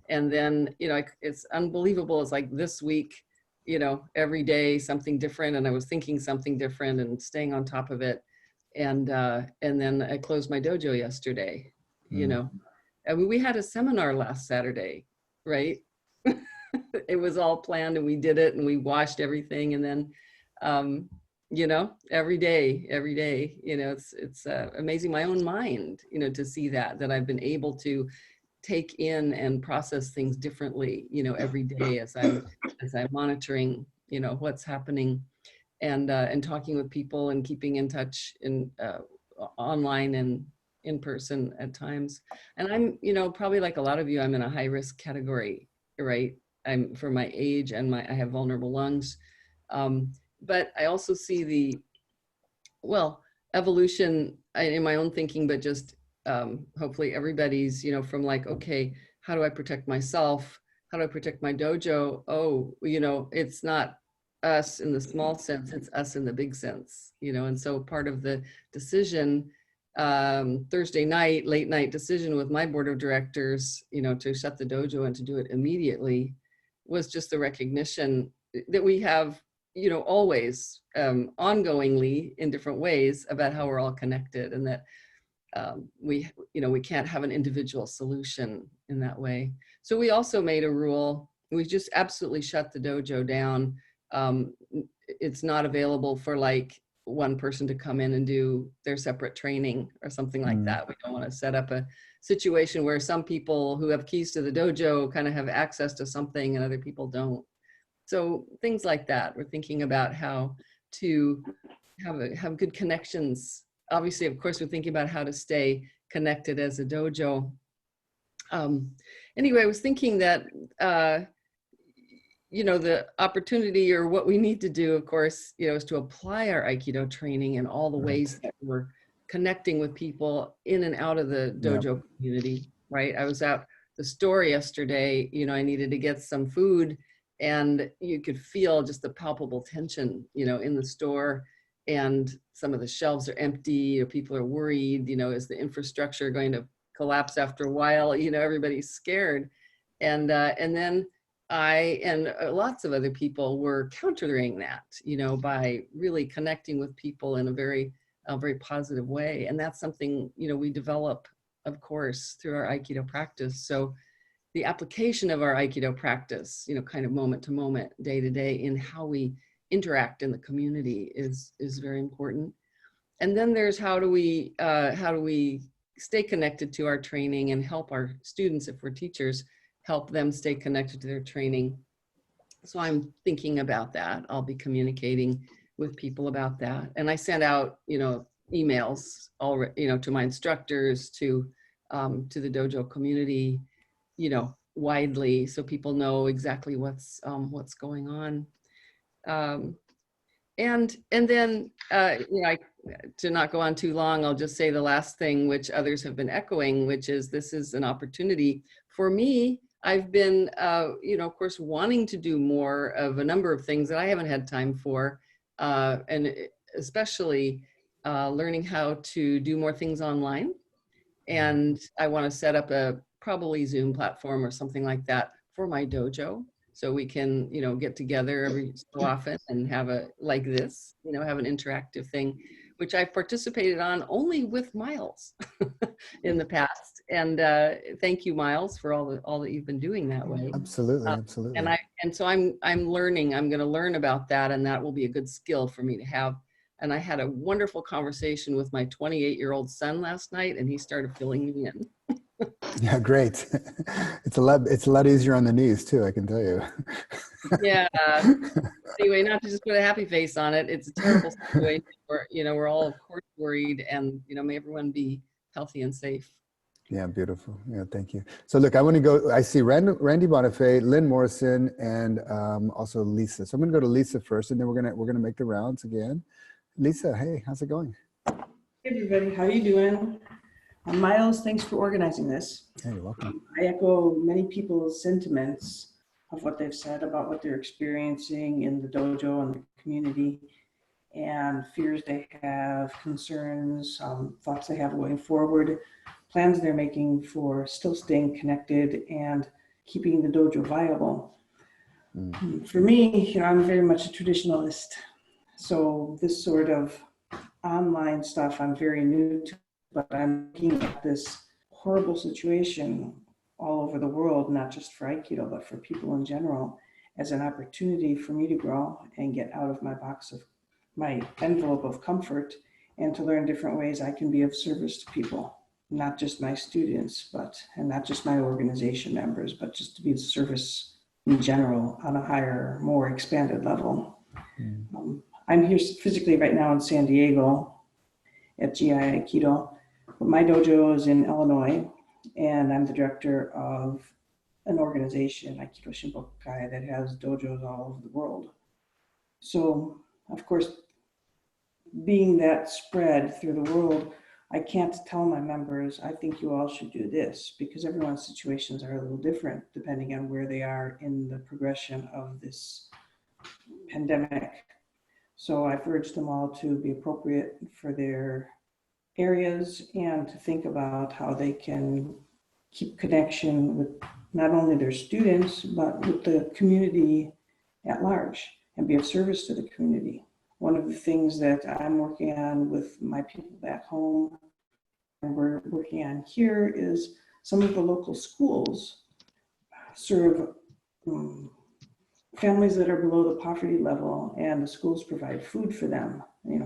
And then, it's unbelievable. It's like this week, every day something different, and I was thinking something different and staying on top of it. And then I closed my dojo yesterday, I mean, we had a seminar last Saturday, right? It was all planned and we did it and we washed everything. And then, every day, it's amazing my own mind, to see that I've been able to take in and process things differently, every day as I'm monitoring, what's happening and talking with people and keeping in touch in online and in person at times. And I'm, probably like a lot of you, I'm in a high risk category, right? I'm for my age and I have vulnerable lungs. But I also see the, evolution in my own thinking, but just hopefully everybody's, from okay, how do I protect myself? How do I protect my dojo? Oh, it's not us in the small sense, it's us in the big sense, and so part of the decision, Thursday night, late night decision with my board of directors, to shut the dojo and to do it immediately was just the recognition that we have, always ongoingly in different ways about how we're all connected, and that we can't have an individual solution in that way. So we also made a rule. We just absolutely shut the dojo down. It's not available for one person to come in and do their separate training or something like that. We don't want to set up a situation where some people who have keys to the dojo kind of have access to something and other people don't. So things like that. We're thinking about how to have good connections. Obviously, of course, we're thinking about how to stay connected as a dojo. Anyway, I was thinking that, the opportunity or what we need to do, of course, is to apply our Aikido training in all the ways that we're connecting with people in and out of the dojo community, right? I was out the store yesterday, I needed to get some food, and you could feel just the palpable tension, in the store, and some of the shelves are empty, or people are worried, is the infrastructure going to collapse after a while? Everybody's scared. And then I and lots of other people were countering that, by really connecting with people in a very positive way. And that's something, we develop, of course, through our Aikido practice. So the application of our Aikido practice, kind of moment to moment, day to day, in how we interact in the community is very important. And then there's how do we stay connected to our training and help our students, if we're teachers, help them stay connected to their training. So I'm thinking about that. I'll be communicating with people about that. And I sent out, emails already, to my instructors, to the dojo community, widely, so people know exactly what's going on. And then, to not go on too long, I'll just say the last thing, which others have been echoing, which is this is an opportunity for me. I've been, of course, wanting to do more of a number of things that I haven't had time for, and especially learning how to do more things online. And I want to set up a probably Zoom platform or something like that for my dojo, so we can, get together every so often and have like this, have an interactive thing which I participated on only with Miles in the past. And thank you, Miles, for all that you've been doing that way. Absolutely, absolutely. And so I'm learning. I'm going to learn about that, and that will be a good skill for me to have. And I had a wonderful conversation with my 28-year-old son last night, and he started filling me in. Yeah, great. It's a lot easier on the knees too, I can tell you. Yeah. Anyway, not to just put a happy face on it. It's a terrible situation where, we're all of course worried, and, may everyone be healthy and safe. Yeah, beautiful. Yeah, thank you. So look, I want to go, I see Randy Bonifay, Lynn Morrison, and also Lisa. So I'm going to go to Lisa first, and then we're going to make the rounds again. Lisa, hey, how's it going? Hey everybody, how are you doing? Miles, thanks for organizing this. Hey, you're welcome. I echo many people's sentiments of what they've said about what they're experiencing in the dojo and the community, and fears they have, concerns, thoughts they have going forward, plans they're making for still staying connected and keeping the dojo viable. For me, I'm very much a traditionalist. So this sort of online stuff I'm very new to, but I'm looking at this horrible situation all over the world, not just for Aikido, but for people in general, as an opportunity for me to grow and get out of my envelope of comfort, and to learn different ways I can be of service to people, not just my students, and not just my organization members, but just to be of service in general on a higher, more expanded level. I'm here physically right now in San Diego at GI Aikido, but my dojo is in Illinois, and I'm the director of an organization, Aikido Shinbokai, that has dojos all over the world. So, of course, being that spread through the world, I can't tell my members, I think you all should do this, because everyone's situations are a little different depending on where they are in the progression of this pandemic. So I've urged them all to be appropriate for their areas and to think about how they can keep connection with not only their students, but with the community at large, and be of service to the community. One of the things that I'm working on with my people back home, and we're working on here, is some of the local schools serve families that are below the poverty level, and the schools provide food for them,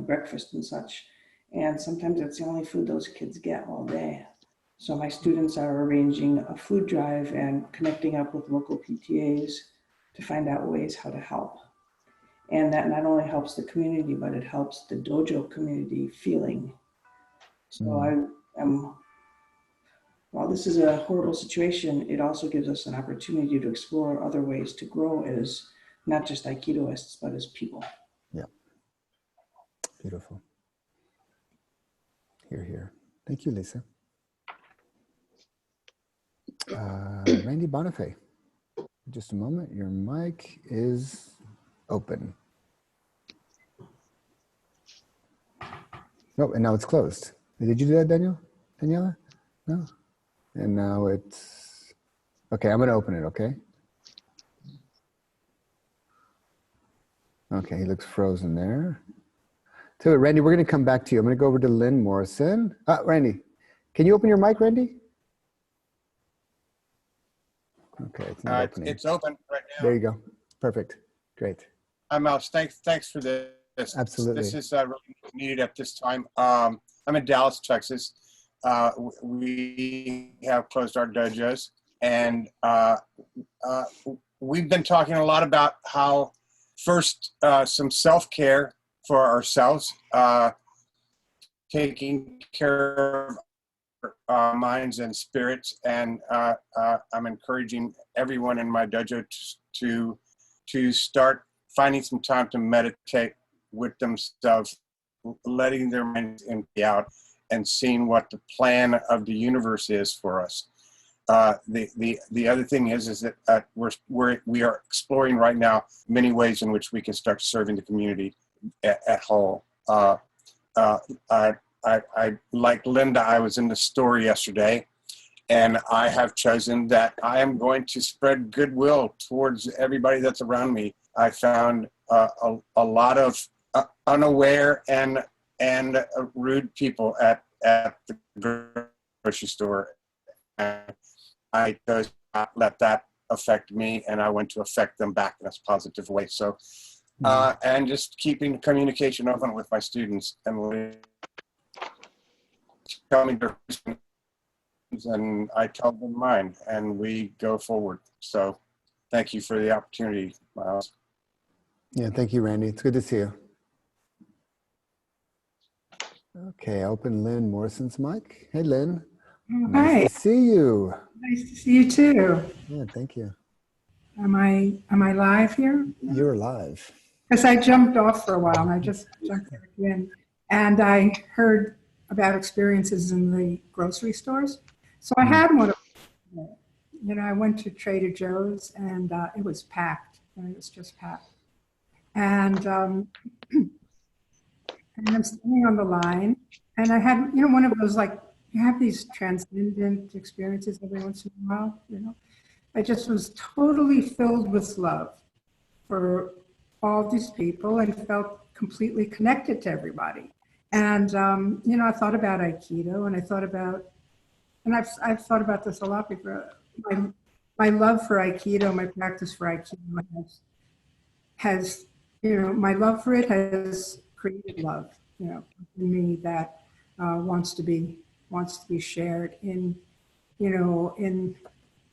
breakfast and such. And sometimes that's the only food those kids get all day. So my students are arranging a food drive and connecting up with local PTAs to find out ways how to help. And that not only helps the community, but it helps the dojo community feeling. So while this is a horrible situation, it also gives us an opportunity to explore other ways to grow as not just Aikidoists, but as people. Yeah. Beautiful. Hear, hear. Thank you, Lisa. Randy Bonifay. Just a moment. Your mic is open. Oh, and now it's closed. Did you do that, Daniela? No. And now it's, okay, I'm gonna open it, okay? Okay, he looks frozen there. So Randy, we're gonna come back to you. I'm gonna go over to Lynn Morrison. Randy, can you open your mic, Randy? Okay, it's not opening. It's open right now. There you go. Perfect. Great. Hi, Mouse. Thanks for this. Absolutely. This is really needed at this time. I'm in Dallas, Texas. We have closed our dojos, and we've been talking a lot about how first some self-care for ourselves, taking care of our minds and spirits, and I'm encouraging everyone in my dojo to start finding some time to meditate with themselves, letting their minds empty out, and seeing what the plan of the universe is for us. The other thing is that we are exploring right now many ways in which we can start serving the community at whole. I like Linda, I was in the store yesterday, and I have chosen that I am going to spread goodwill towards everybody that's around me. I found a lot of unaware and and rude people at the grocery store. And I chose not let that affect me, and I want to affect them back in a positive way. So, and just keeping communication open with my students and tell me their questions, and I tell them mine, and we go forward. So thank you for the opportunity, Miles. Yeah, thank you, Randy. It's good to see you. Okay, open Lynn Morrison's mic. Hey, Lynn. Oh, nice hi. to see you. Nice to see you too. Yeah, thank you. Am I live here? You're live. Because I jumped off for a while and I just jumped back in. And I heard about experiences in the grocery stores. So I had one of them. You know, I went to Trader Joe's and it was packed. It was just packed. And I'm standing on the line, and I had, you know, one of those, like, you have these transcendent experiences every once in a while, you know. I just was totally filled with love for all these people and felt completely connected to everybody. And, you know, I thought about Aikido, and I thought about, and I've thought about this a lot before. My love for Aikido, my practice for Aikido has, you know, my love for it has created love, you know, in me that wants to be shared in, you know, in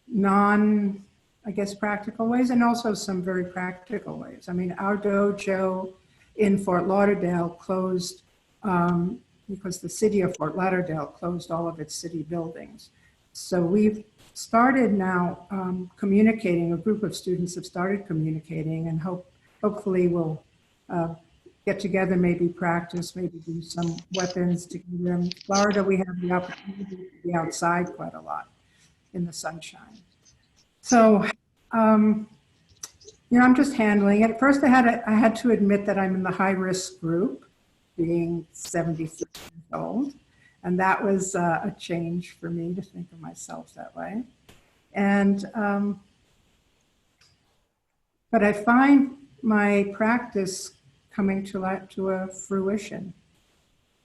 non, I guess, practical ways, and also some very practical ways. I mean, our dojo in Fort Lauderdale closed because the city of Fort Lauderdale closed all of its city buildings. So we've started now communicating. A group of students have started communicating, and hopefully we'll get together, maybe practice, maybe do some weapons together. In Florida, we have the opportunity to be outside quite a lot in the sunshine. So, you know, I'm just handling it. At first, I had to admit that I'm in the high-risk group, being 76 years old. And that was a change for me to think of myself that way. And, but I find my practice coming to a fruition.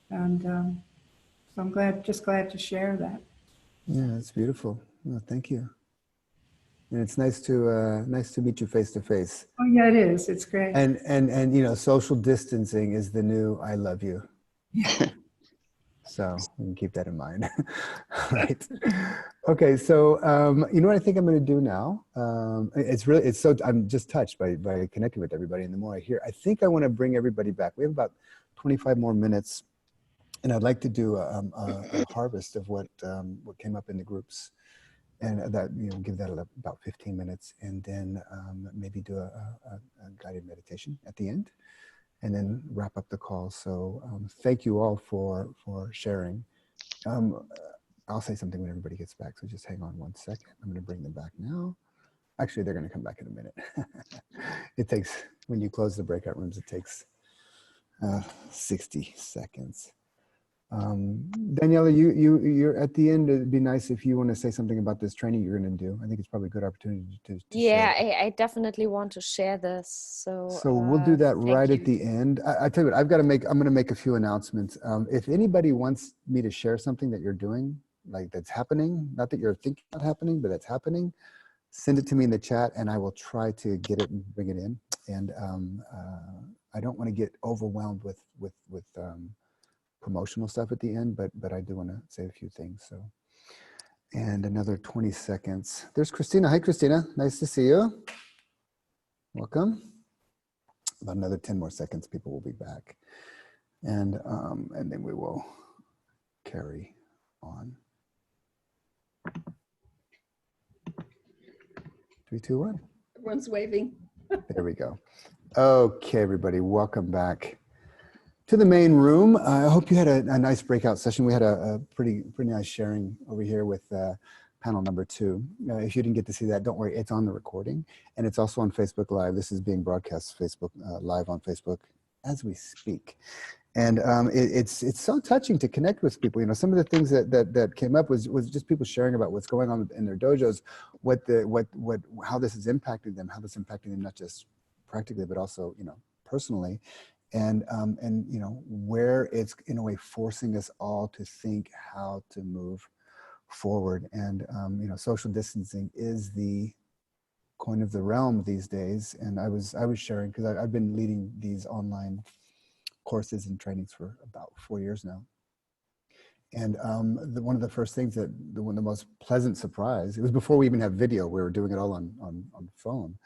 And so I'm just glad to share that. Yeah, that's beautiful. Well, thank you. And it's nice to meet you face to face. Oh yeah, it is. It's great. And you know, social distancing is the new "I love you." So we can keep that in mind. Right. Okay. So you know what I think I'm going to do now? I'm just touched by connecting with everybody, and the more I hear, I think I want to bring everybody back. We have about 25 more minutes, and I'd like to do a harvest of what came up in the groups, and that, you know, give that about 15 minutes, and then maybe do a guided meditation at the end, and then wrap up the call. So thank you all for sharing. I'll say something when everybody gets back, so just hang on one second. I'm going to bring them back now. Actually, they're going to come back in a minute. It takes, when you close the breakout rooms, it takes 60 seconds. Daniela, you're at the end. It'd be nice if you want to say something about this training you're going to do. I think it's probably a good opportunity to yeah, share. I definitely want to share this. So we'll do that right at the end. I tell you what, I'm going to make a few announcements. If anybody wants me to share something that you're doing, like that's happening, not that you're thinking about happening, but that's happening, send it to me in the chat, and I will try to get it and bring it in. And I don't want to get overwhelmed with promotional stuff at the end, but I do want to say a few things. So, and another 20 seconds. There's Christina. Hi, Christina. Nice to see you. Welcome. About another 10 more seconds, people will be back, and then we will carry on. 3, 2, 1. Everyone's waving. There we go. Okay, everybody, welcome back to the main room. I hope you had a nice breakout session. We had a pretty nice sharing over here with panel number 2. If you didn't get to see that, don't worry, it's on the recording, and it's also on Facebook Live. This is being broadcast Facebook live on Facebook as we speak. And it's so touching to connect with people. You know, some of the things that came up was just people sharing about what's going on in their dojos, how this is impacting them, how this is impacting them not just practically, but also, you know, personally. and you know, where it's in a way forcing us all to think how to move forward. And you know, social distancing is the coin of the realm these days. And I was sharing, because I've been leading these online courses and trainings for about 4 years now. And one of the first things that the most pleasant surprise, it was before we even have video, we were doing it all on phone,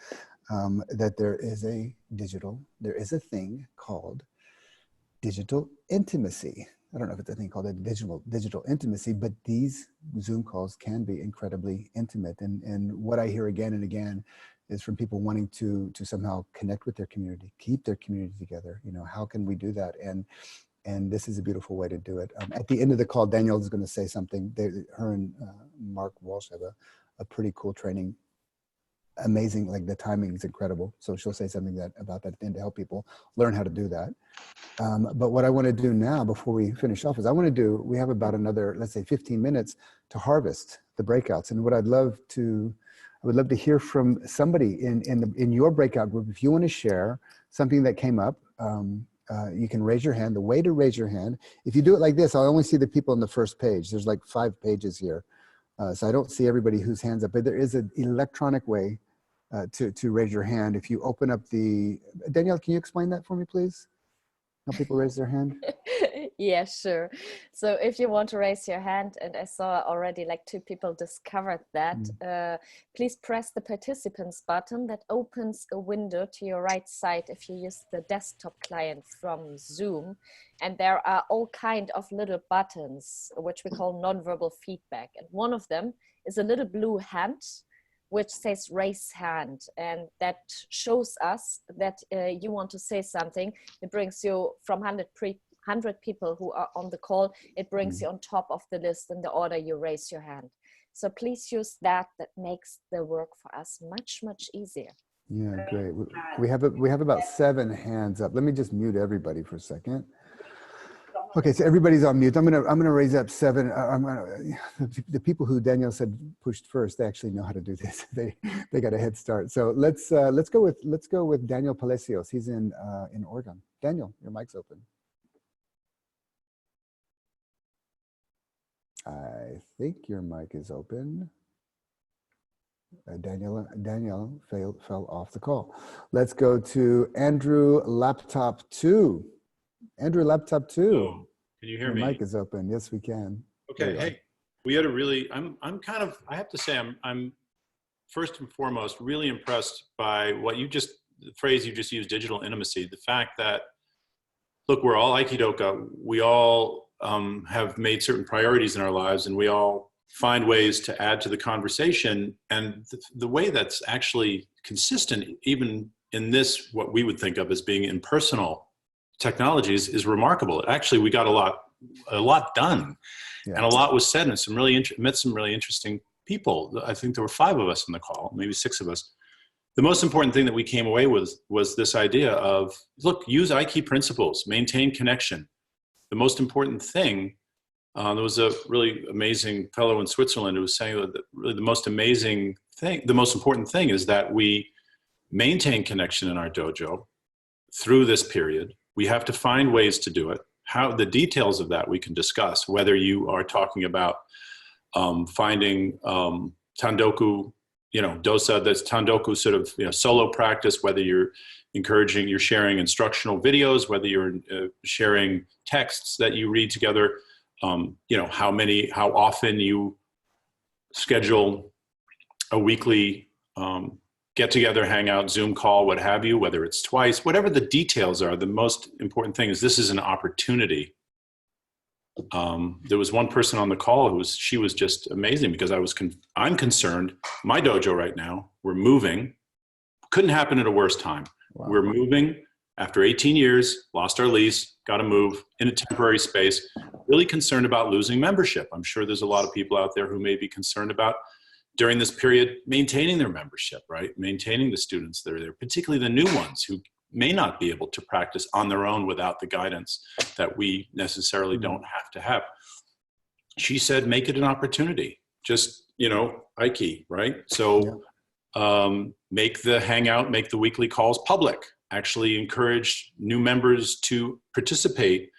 that there is a thing called digital intimacy. I don't know if it's a thing called a digital intimacy, but these Zoom calls can be incredibly intimate. And what I hear again and again is from people wanting to somehow connect with their community, keep their community together. You know, how can we do that? And this is a beautiful way to do it. At the end of the call, Danielle is going to say something. Her and Mark Walsh have a pretty cool training. Amazing, like the timing is incredible. So she'll say something about that at the end to help people learn how to do that. But what I want to do now, before we finish off, is we have about another, let's say 15 minutes to harvest the breakouts. And what I would love to hear from somebody in your breakout group. If you want to share something that came up, you can raise your hand. The way to raise your hand, if you do it like this, I'll only see the people on the first page. There's like 5 pages here. So I don't see everybody whose hands up, but there is an electronic way to raise your hand. If you open up Danielle, can you explain that for me, please? How people raise their hand? Yeah, sure. So if you want to raise your hand, and I saw already like 2 people discovered that, please press the participants button that opens a window to your right side if you use the desktop client from Zoom. And there are all kind of little buttons, which we call nonverbal feedback. And one of them is a little blue hand, which says raise hand, and that shows us that you want to say something. It brings you from 100 people who are on the call, it brings you on top of the list in the order you raise your hand. So please use that. That makes the work for us much, much easier. Yeah, great. We have about 7 hands up. Let me just mute everybody for a second. Okay, so everybody's on mute. I'm gonna raise up 7. The people who Danielle said pushed first, they actually know how to do this. They got a head start. So let's go with Daniel Palacios. He's in Oregon. Daniel, your mic's open. I think your mic is open. Danielle fell off the call. Let's go to Andrew Laptop 2. Andrew Laptop 2. Oh, can you hear me? Your mic is open. Yes, we can. Okay. Hey, we had a really, I'm kind of, I have to say, I'm first and foremost really impressed by the phrase you just used, digital intimacy. The fact that, look, we're all Aikidoka. We all have made certain priorities in our lives, and we all find ways to add to the conversation. And the way that's actually consistent, even in this, what we would think of as being impersonal technologies, is remarkable. Actually, we got a lot done, and a lot was said, and met some really interesting people. I think there were 5 of us in the call, maybe 6 of us. The most important thing that we came away with was this idea of, look, use Aiki principles, maintain connection. The most important thing, there was a really amazing fellow in Switzerland who was saying that really the most important thing is that we maintain connection in our dojo through this period. We have to find ways to do it. How the details of that we can discuss, whether you are talking about finding tandoku, dosa, that's tandoku sort of solo practice, whether you're sharing instructional videos, whether you're sharing texts that you read together, how often you schedule a weekly get together, hang out, Zoom call, what have you, whether it's twice, whatever the details are, the most important thing is this is an opportunity. There was one person on the call she was just amazing, because I'm concerned, my dojo right now, we're moving, couldn't happen at a worse time. Wow. We're moving after 18 years, lost our lease, got to move in a temporary space, really concerned about losing membership. I'm sure there's a lot of people out there who may be concerned about, during this period, maintaining their membership, right? Maintaining the students that are there, particularly the new ones who may not be able to practice on their own without the guidance that we necessarily don't have to have. She said, make it an opportunity. Just, Aiki, right? So make the hangout, make the weekly calls public. actually encourage new members to participate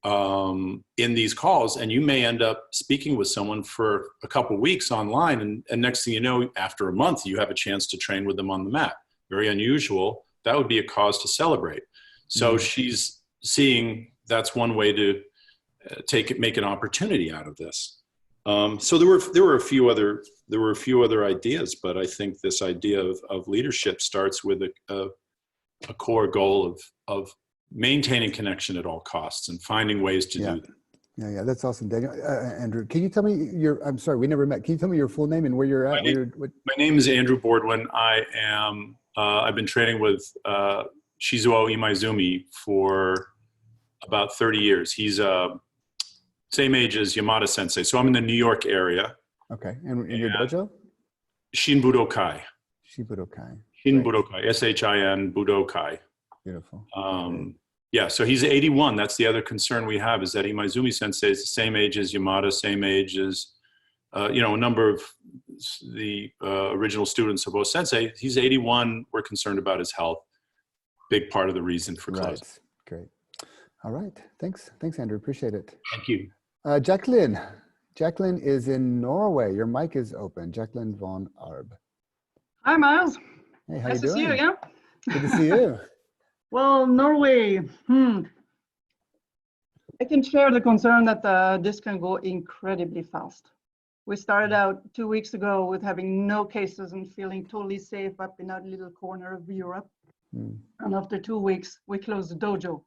in these calls, and you may end up speaking with someone for a couple weeks online, and next thing you know, after a month, you have a chance to train with them on the mat. Very unusual. That would be a cause to celebrate. So she's seeing that's one way to make an opportunity out of this. So there were a few other ideas, but I think this idea of leadership starts with a core goal of maintaining connection at all costs and finding ways to do that. Yeah, that's awesome, Daniel. Andrew, can you tell me I'm sorry, we never met. Can you tell me your full name and where you're at? My name is Andrew Boardwin. I've been training with Shizuo Imaizumi for about 30 years. He's same age as Yamada Sensei. So I'm in the New York area. Okay, and in your dojo? Shin Budokai. Shibudokai. Shin Budokai, S-H-I-N Budokai. Beautiful. Yeah, so he's 81. That's the other concern we have, is that Imaizumi Sensei is the same age as Yamada, same age as, a number of the original students of O-Sensei. He's 81. We're concerned about his health. Big part of the reason for closing. Right, great. All right, thanks, Andrew, appreciate it. Thank you. Jacqueline. Jacqueline is in Norway. Your mic is open. Jacqueline von Arb. Hi, Miles. Hey, how nice you doing? to see you again. Good to see you. Well, Norway, I can share the concern that this can go incredibly fast. We started out 2 weeks ago with having no cases and feeling totally safe up in that little corner of Europe. And after 2 weeks, we closed the dojo.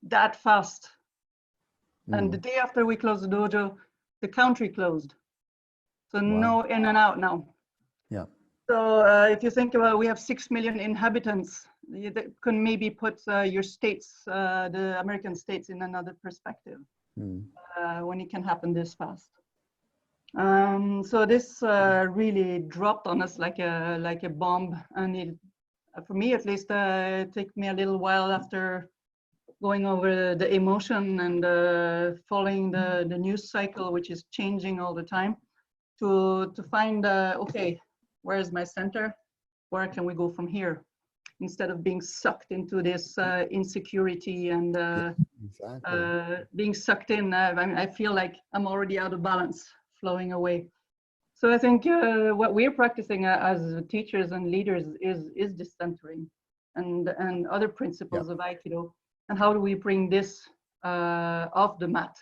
That fast. And the day after we closed the dojo, the country closed. So no in and out now. Yeah. So if you think about it, we have 6 million inhabitants. That can maybe put your states, the American states, in another perspective when it can happen this fast. So this really dropped on us like a bomb, and it, for me at least, it took me a little while after going over the emotion and following the news cycle, which is changing all the time, to find okay, where is my center? Where can we go from here? Instead of being sucked into this insecurity and being sucked in, I feel like I'm already out of balance, flowing away. So I think what we're practicing as teachers and leaders is decentering and other principles of Aikido. And how do we bring this off the mat?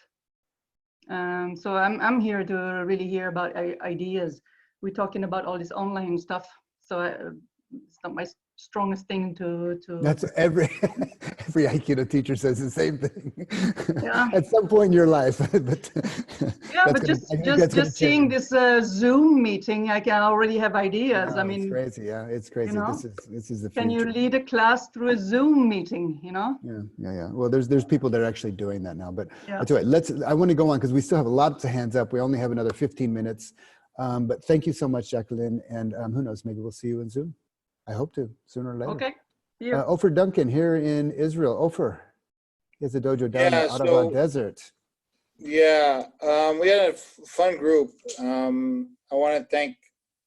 So I'm here to really hear about ideas. We're talking about all this online stuff. So it's not my strongest thing to That's every Aikido teacher says the same thing. Yeah. At some point in your life, but yeah, but just seeing this Zoom meeting, I can already have ideas. No, I mean, it's crazy. Yeah, it's crazy. You know, this is the can you future. lead a class through a Zoom meeting? You know? Yeah. Well, there's people that are actually doing that now. But Yeah. that's all right. I want to go on because we still have lots of hands up. We only have another 15 minutes. But thank you so much, Jacqueline. And who knows, maybe we'll see you in Zoom. I hope to, sooner or later. Okay. Yeah. Ofer Duncan here in Israel. Ofer, he has a dojo down in the Arava Desert. Yeah, we had a fun group. I want to thank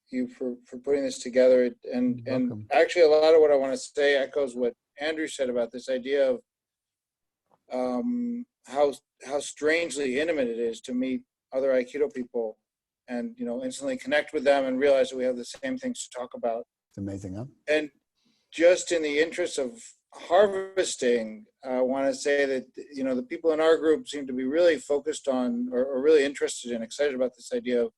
you for putting this together. And actually, a lot of what I want to say echoes what Andrew said about this idea of how strangely intimate it is to meet other Aikido people and, instantly connect with them and realize that we have the same things to talk about. It's amazing, huh? And just in the interest of harvesting, I want to say that, the people in our group seem to be really focused on or really interested and excited about this idea of,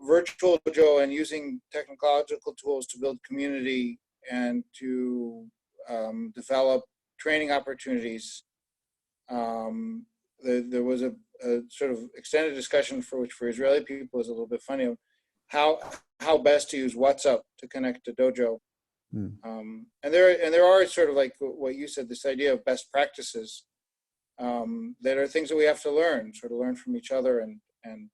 virtual dojo and using technological tools to build community and to develop training opportunities. There was a sort of extended discussion for Israeli people is a little bit funny of how best to use WhatsApp to connect to dojo. And there are sort of like what you said, this idea of best practices that are things that we have to learn, sort of learn from each other and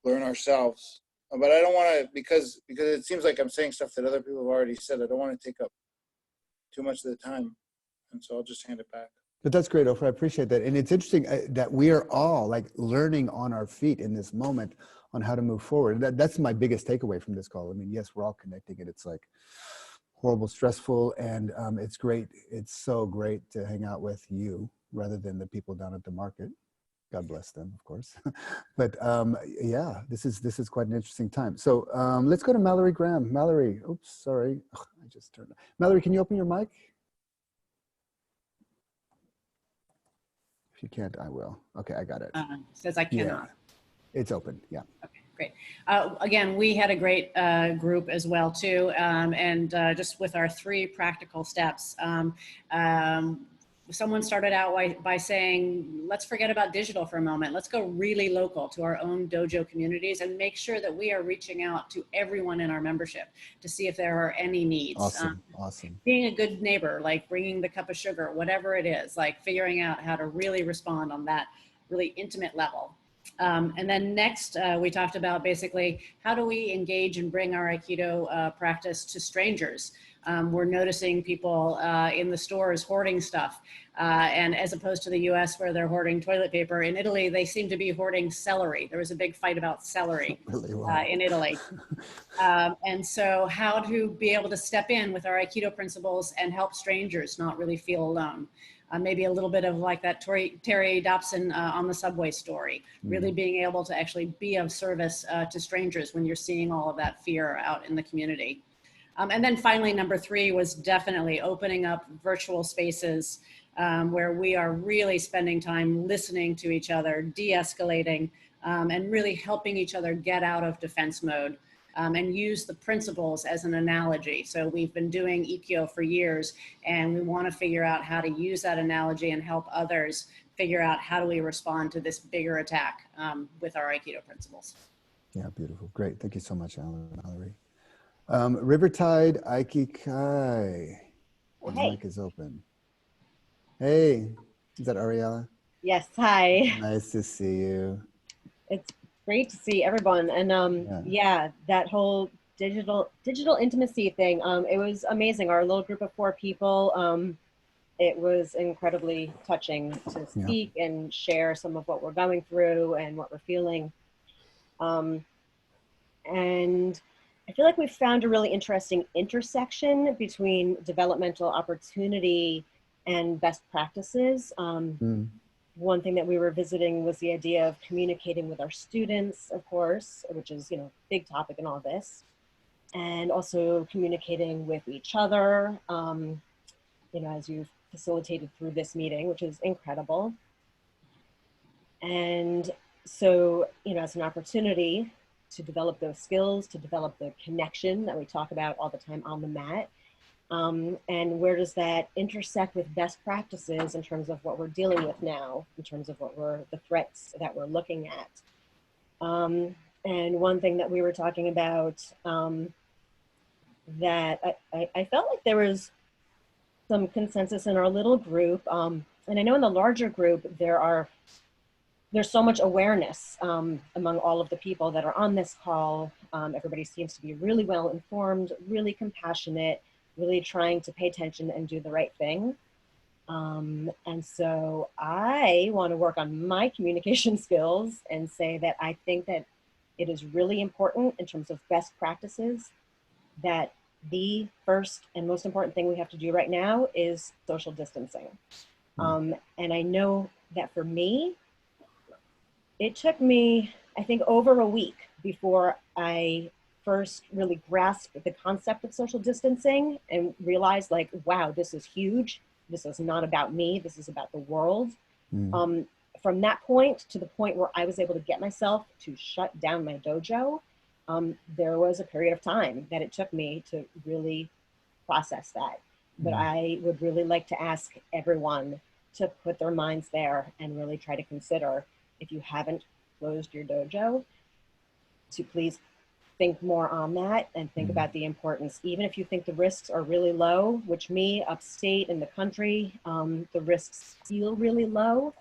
learn ourselves. But I don't want to, because it seems like I'm saying stuff that other people have already said. I don't want to take up too much of the time. And so I'll just hand it back. But that's great, Ofer. I appreciate that. And it's interesting that we are all like learning on our feet in this moment on how to move forward. That's my biggest takeaway from this call. I mean, yes, we're all connecting and it's like, horrible, stressful, and it's great. It's so great to hang out with you rather than the people down at the market. God bless them, of course. But yeah, this is quite an interesting time. So let's go to Malory Graham. Malory, oops, sorry. Ugh, I just turned. Malory, can you open your mic? If you can't, I will. Okay, I got it. Says I cannot. Yeah, it's open, yeah. Okay, great. Again, we had a great group as well too. And just with our 3 practical steps, someone started out by saying, let's forget about digital for a moment. Let's go really local to our own dojo communities and make sure that we are reaching out to everyone in our membership to see if there are any needs. Awesome, awesome. Being a good neighbor, like bringing the cup of sugar, whatever it is, like figuring out how to really respond on that really intimate level. And then next, we talked about basically how do we engage and bring our Aikido practice to strangers. We're noticing people in the stores hoarding stuff. And as opposed to the US where they're hoarding toilet paper, in Italy, they seem to be hoarding celery. There was a big fight about celery in Italy. And so how to be able to step in with our Aikido principles and help strangers not really feel alone. Maybe a little bit of like that Terry Dobson on the subway story, really being able to actually be of service to strangers when you're seeing all of that fear out in the community. And then finally, number 3 was definitely opening up virtual spaces where we are really spending time listening to each other, de-escalating, and really helping each other get out of defense mode and use the principles as an analogy. So we've been doing Ikkyo for years, and we want to figure out how to use that analogy and help others figure out how do we respond to this bigger attack with our Aikido principles. Yeah, beautiful. Great. Thank you so much, Malory. Rivertide Aikikai. The mic is open. Hey, is that Ariella? Yes, hi. Nice to see you. It's great to see everyone. And yeah, that whole digital intimacy thing, it was amazing. Our little group of 4 people, it was incredibly touching to speak and share some of what we're going through and what we're feeling. And I feel like we've found a really interesting intersection between developmental opportunity and best practices. One thing that we were visiting was the idea of communicating with our students, of course, which is, big topic in all this. And also communicating with each other, as you've facilitated through this meeting, which is incredible. And so, as an opportunity to develop those skills, to develop the connection that we talk about all the time on the mat. And where does that intersect with best practices in terms of what we're dealing with now, in terms of the threats that we're looking at. And one thing that we were talking about that I felt like there was some consensus in our little group. And I know in the larger group, there's so much awareness among all of the people that are on this call. Everybody seems to be really well informed, really compassionate, really trying to pay attention and do the right thing. And so I want to work on my communication skills and say that I think that it is really important in terms of best practices that the first and most important thing we have to do right now is social distancing. And I know that for me, it took me, I think, over a week before I first really grasped the concept of social distancing and realized like, wow, this is huge. This is not about me. This is about the world. From that point to the point where I was able to get myself to shut down my dojo, there was a period of time that it took me to really process that. But I would really like to ask everyone to put their minds there and really try to consider, if you haven't closed your dojo, to please think more on that and think about the importance. Even if you think the risks are really low, which me, upstate in the country, the risks feel really low,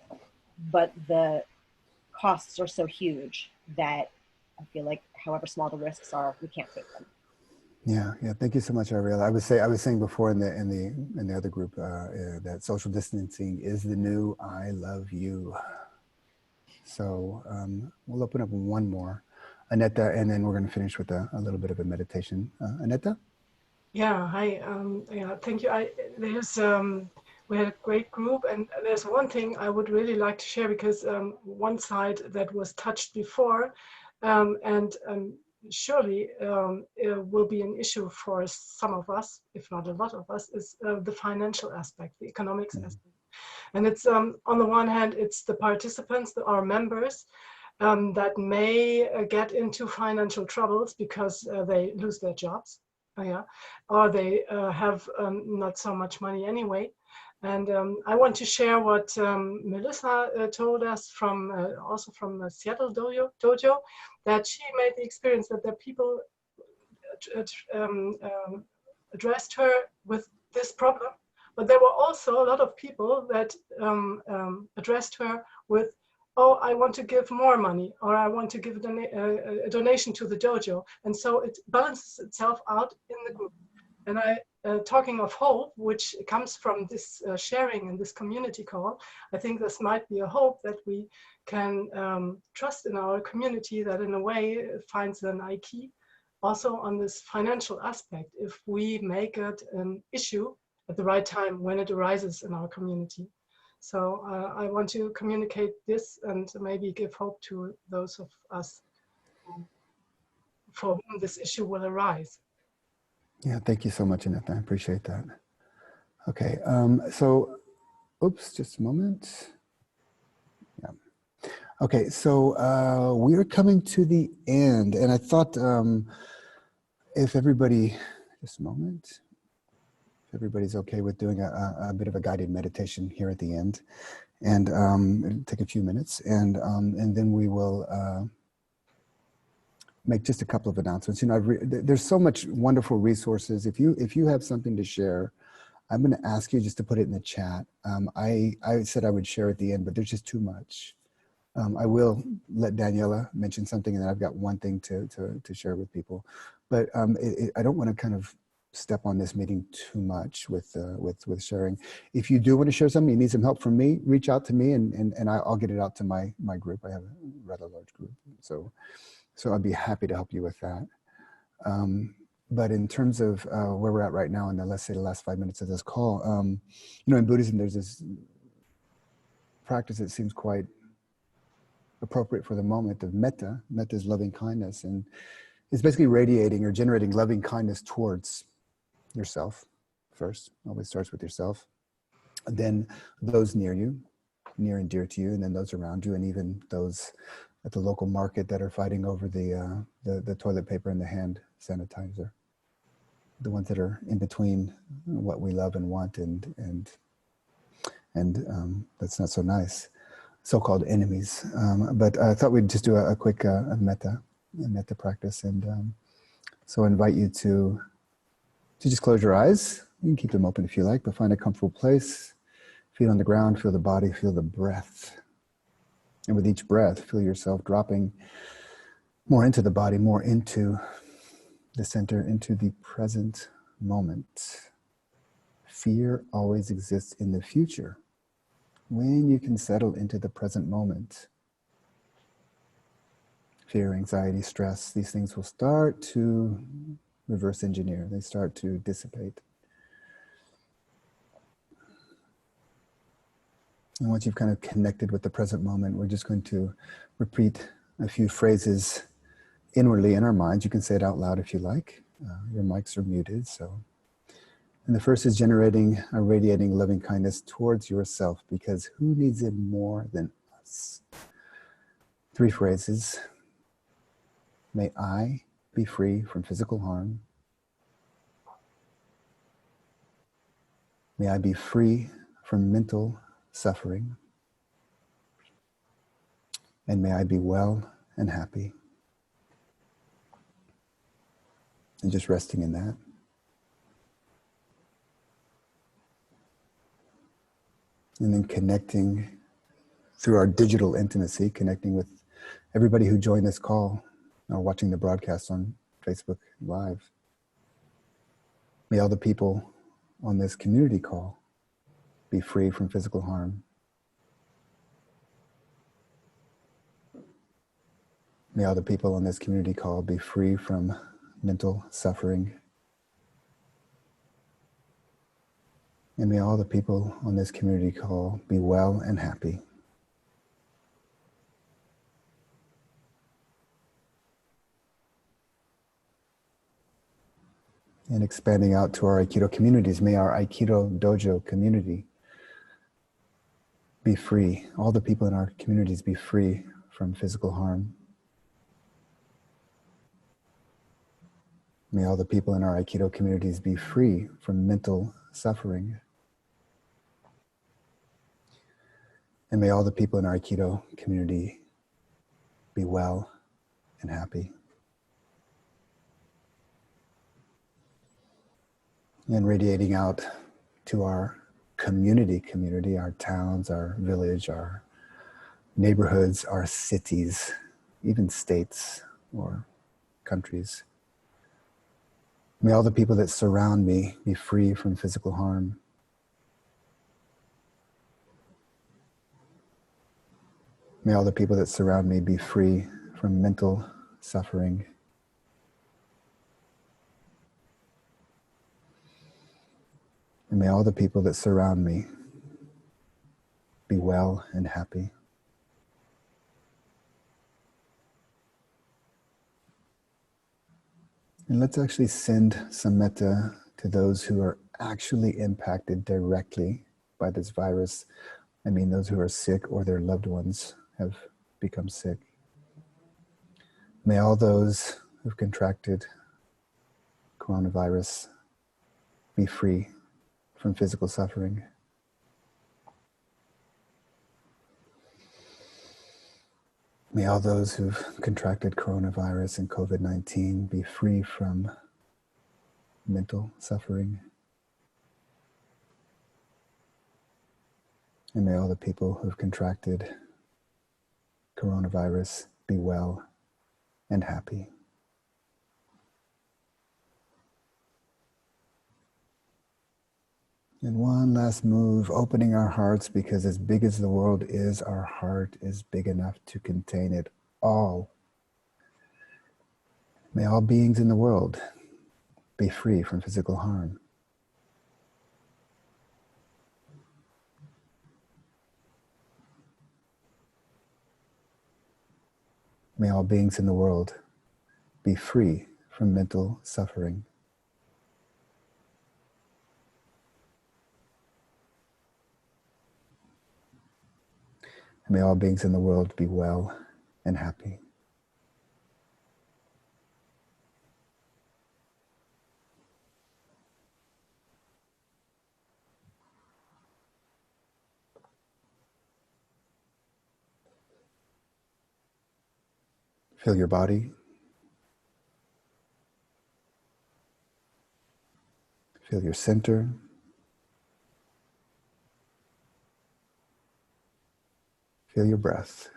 but the costs are so huge that I feel like however small the risks are, we can't take them. Yeah. Thank you so much, Ariella. I was saying before in the other group that social distancing is the new I love you. So we'll open up one more, Annette, and then we're going to finish with a little bit of a meditation. Annette? Yeah, hi. Yeah, thank you. We had a great group, and there's one thing I would really like to share, because one side that was touched before, and surely it will be an issue for some of us, if not a lot of us, is the financial aspect, the economics aspect. And it's on the one hand, it's the participants, our members, that may get into financial troubles because they lose their jobs, yeah, or they have not so much money anyway. And I want to share what Melissa told us from also from the Seattle dojo, that she made the experience that the people addressed her with this problem, but there were also a lot of people that addressed her with, oh, I want to give more money, or I want to give a donation to the dojo. And so it balances itself out in the group. And talking of hope, which comes from this sharing and this community call, I think this might be a hope that we can trust in our community, that in a way finds an Aiki also on this financial aspect, if we make it an issue at the right time when it arises in our community. So I want to communicate this and maybe give hope to those of us for whom this issue will arise. Yeah, thank you so much, Annette. I appreciate that. Okay, so, oops, just a moment. Yeah. Okay, so we are coming to the end, and I thought if everybody, just a moment, if everybody's okay with doing a bit of a guided meditation here at the end, and it'll take a few minutes, and then we will make just a couple of announcements. You know, there's so much wonderful resources. If you have something to share, I'm going to ask you just to put it in the chat. I said I would share at the end, but there's just too much. I will let Daniela mention something, and then I've got one thing to share with people. But I don't want to kind of step on this meeting too much with sharing. If you do want to share something, you need some help from me, reach out to me, and I'll get it out to my group. I have a rather large group, so I'd be happy to help you with that. But in terms of where we're at right now in the, let's say, the last 5 minutes of this call, you know, in Buddhism, there's this practice that seems quite appropriate for the moment of metta. Metta is loving kindness, and it's basically radiating or generating loving kindness towards yourself first. Always starts with yourself, and then those near you, near and dear to you, and then those around you, and even those at the local market that are fighting over the toilet paper and the hand sanitizer. The ones that are in between what we love and want and that's not so nice. So-called enemies. But I thought we'd just do a quick metta practice, and so I invite you to just close your eyes. You can keep them open if you like, but find a comfortable place. Feet on the ground, feel the body, feel the breath. And with each breath, feel yourself dropping more into the body, more into the center, into the present moment. Fear always exists in the future. When you can settle into the present moment, fear, anxiety, stress, these things will start to reverse engineer. They start to dissipate. And once you've kind of connected with the present moment, we're just going to repeat a few phrases inwardly in our minds. You can say it out loud if you like. Your mics are muted, so. And the first is generating or radiating loving kindness towards yourself, because who needs it more than us? 3 phrases. May I be free from physical harm. May I be free from mental suffering. And may I be well and happy. And just resting in that. And then connecting through our digital intimacy, connecting with everybody who joined this call or watching the broadcast on Facebook Live. May all the people on this community call be free from physical harm. May all the people on this community call be free from mental suffering. And may all the people on this community call be well and happy. And expanding out to our Aikido communities, may our Aikido dojo community be free. All the people in our communities be free from physical harm. May all the people in our Aikido communities be free from mental suffering. And may all the people in our Aikido community be well and happy. And radiating out to our community, our towns, our village, our neighborhoods, our cities, even states or countries. May all the people that surround me be free from physical harm. May all the people that surround me be free from mental suffering. And may all the people that surround me be well and happy. And let's actually send some metta to those who are actually impacted directly by this virus. I mean, those who are sick or their loved ones have become sick. May all those who've contracted coronavirus be free from physical suffering. May all those who've contracted coronavirus and COVID-19 be free from mental suffering. And may all the people who've contracted coronavirus be well and happy. And one last move, opening our hearts, because as big as the world is, our heart is big enough to contain it all. May all beings in the world be free from physical harm. May all beings in the world be free from mental suffering. And may all beings in the world be well and happy. Feel your body. Feel your center. Feel your breath.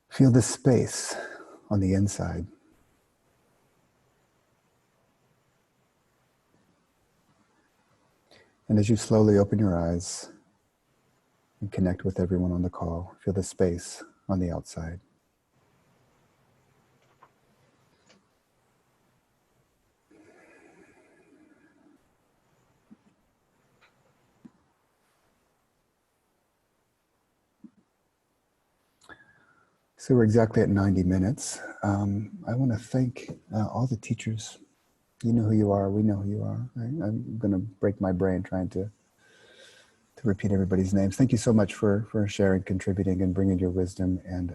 Feel the space on the inside. And as you slowly open your eyes and connect with everyone on the call, feel the space on the outside. So we're exactly at 90 minutes. I want to thank all the teachers. You know who you are. We know who you are. I'm going to break my brain trying to repeat everybody's names. Thank you so much for sharing, contributing, and bringing your wisdom and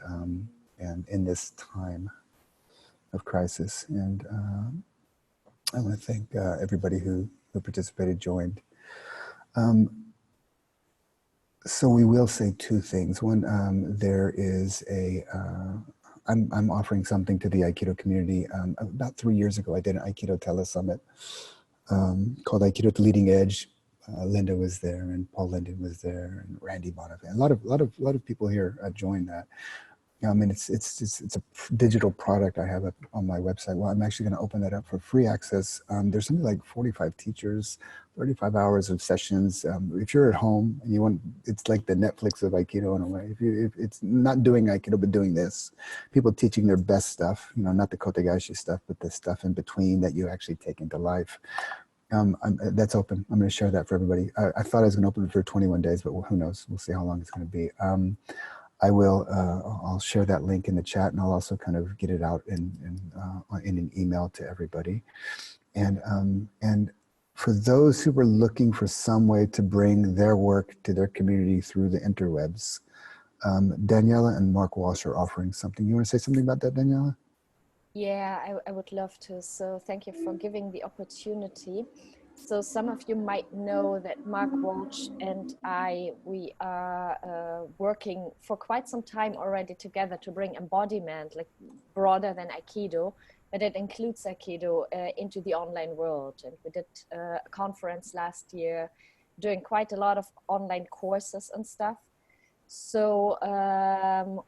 in this time of crisis. And I want to thank everybody who participated, joined. So we will say two things. One, there is I'm offering something to the Aikido community. About 3 years ago, I did an Aikido telesummit called Aikido at the Leading Edge. Linda was there, and Paul Linden was there, and Randy Bonifay. A lot of people here joined that. I mean, it's a digital product I have on my website. Well, I'm actually going to open that up for free access. There's something like 45 teachers, 35 hours of sessions. If you're at home and you want, it's like the Netflix of Aikido in a way. If it's not doing Aikido, but doing this, people teaching their best stuff, you know, not the kotegaeshi stuff, but the stuff in between that you actually take into life. That's open. I'm going to share that for everybody. I thought I was going to open it for 21 days, but who knows? We'll see how long it's going to be. I'll share that link in the chat, and I'll also kind of get it out in an email to everybody. And for those who are looking for some way to bring their work to their community through the interwebs, Daniela and Mark Walsh are offering something. You want to say something about that, Daniela? Yeah, I would love to. So thank you for giving the opportunity. So some of you might know that Mark Walsh and we are working for quite some time already together to bring embodiment, like broader than Aikido, but it includes Aikido into the online world. And we did a conference last year doing quite a lot of online courses and stuff. So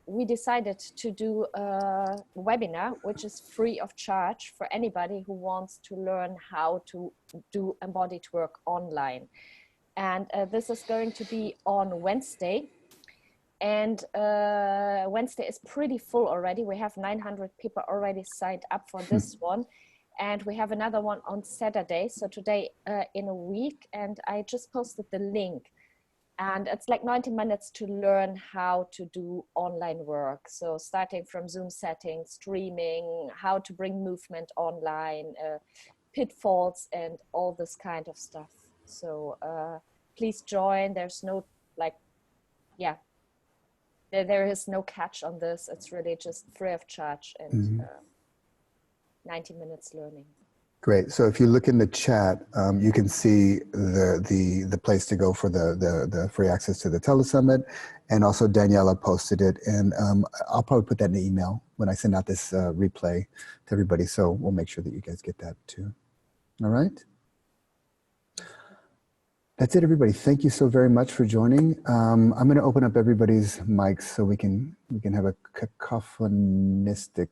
we decided to do a webinar, which is free of charge for anybody who wants to learn how to do embodied work online. And this is going to be on Wednesday. And Wednesday is pretty full already. We have 900 people already signed up for this one. And we have another one on Saturday. So today in a week. And I just posted the link. And it's like 90 minutes to learn how to do online work. So starting from Zoom settings, streaming, how to bring movement online, pitfalls, and all this kind of stuff. So please join. There's no, there is no catch on this. It's really just free of charge and 90 minutes learning. Great. So if you look in the chat, you can see the place to go for the free access to the telesummit, and also Daniela posted it, and I'll probably put that in the email when I send out this replay to everybody. So we'll make sure that you guys get that too. All right. That's it, everybody. Thank you so very much for joining. I'm going to open up everybody's mics so we can have a cacophonistic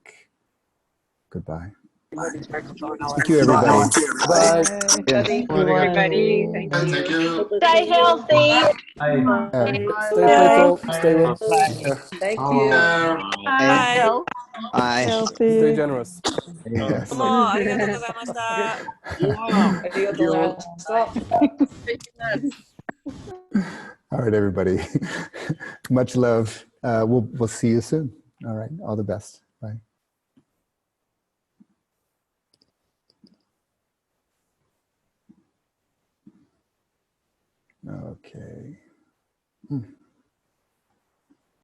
goodbye. Thank you, everybody. Bye. Thank you, everybody. Thank you. Stay healthy. Stay playful. Stay well. Thank you. Bye. Bye. Stay generous. Yes. All right, everybody. Much love. We'll see you soon. All right. All the best. Bye. Okay.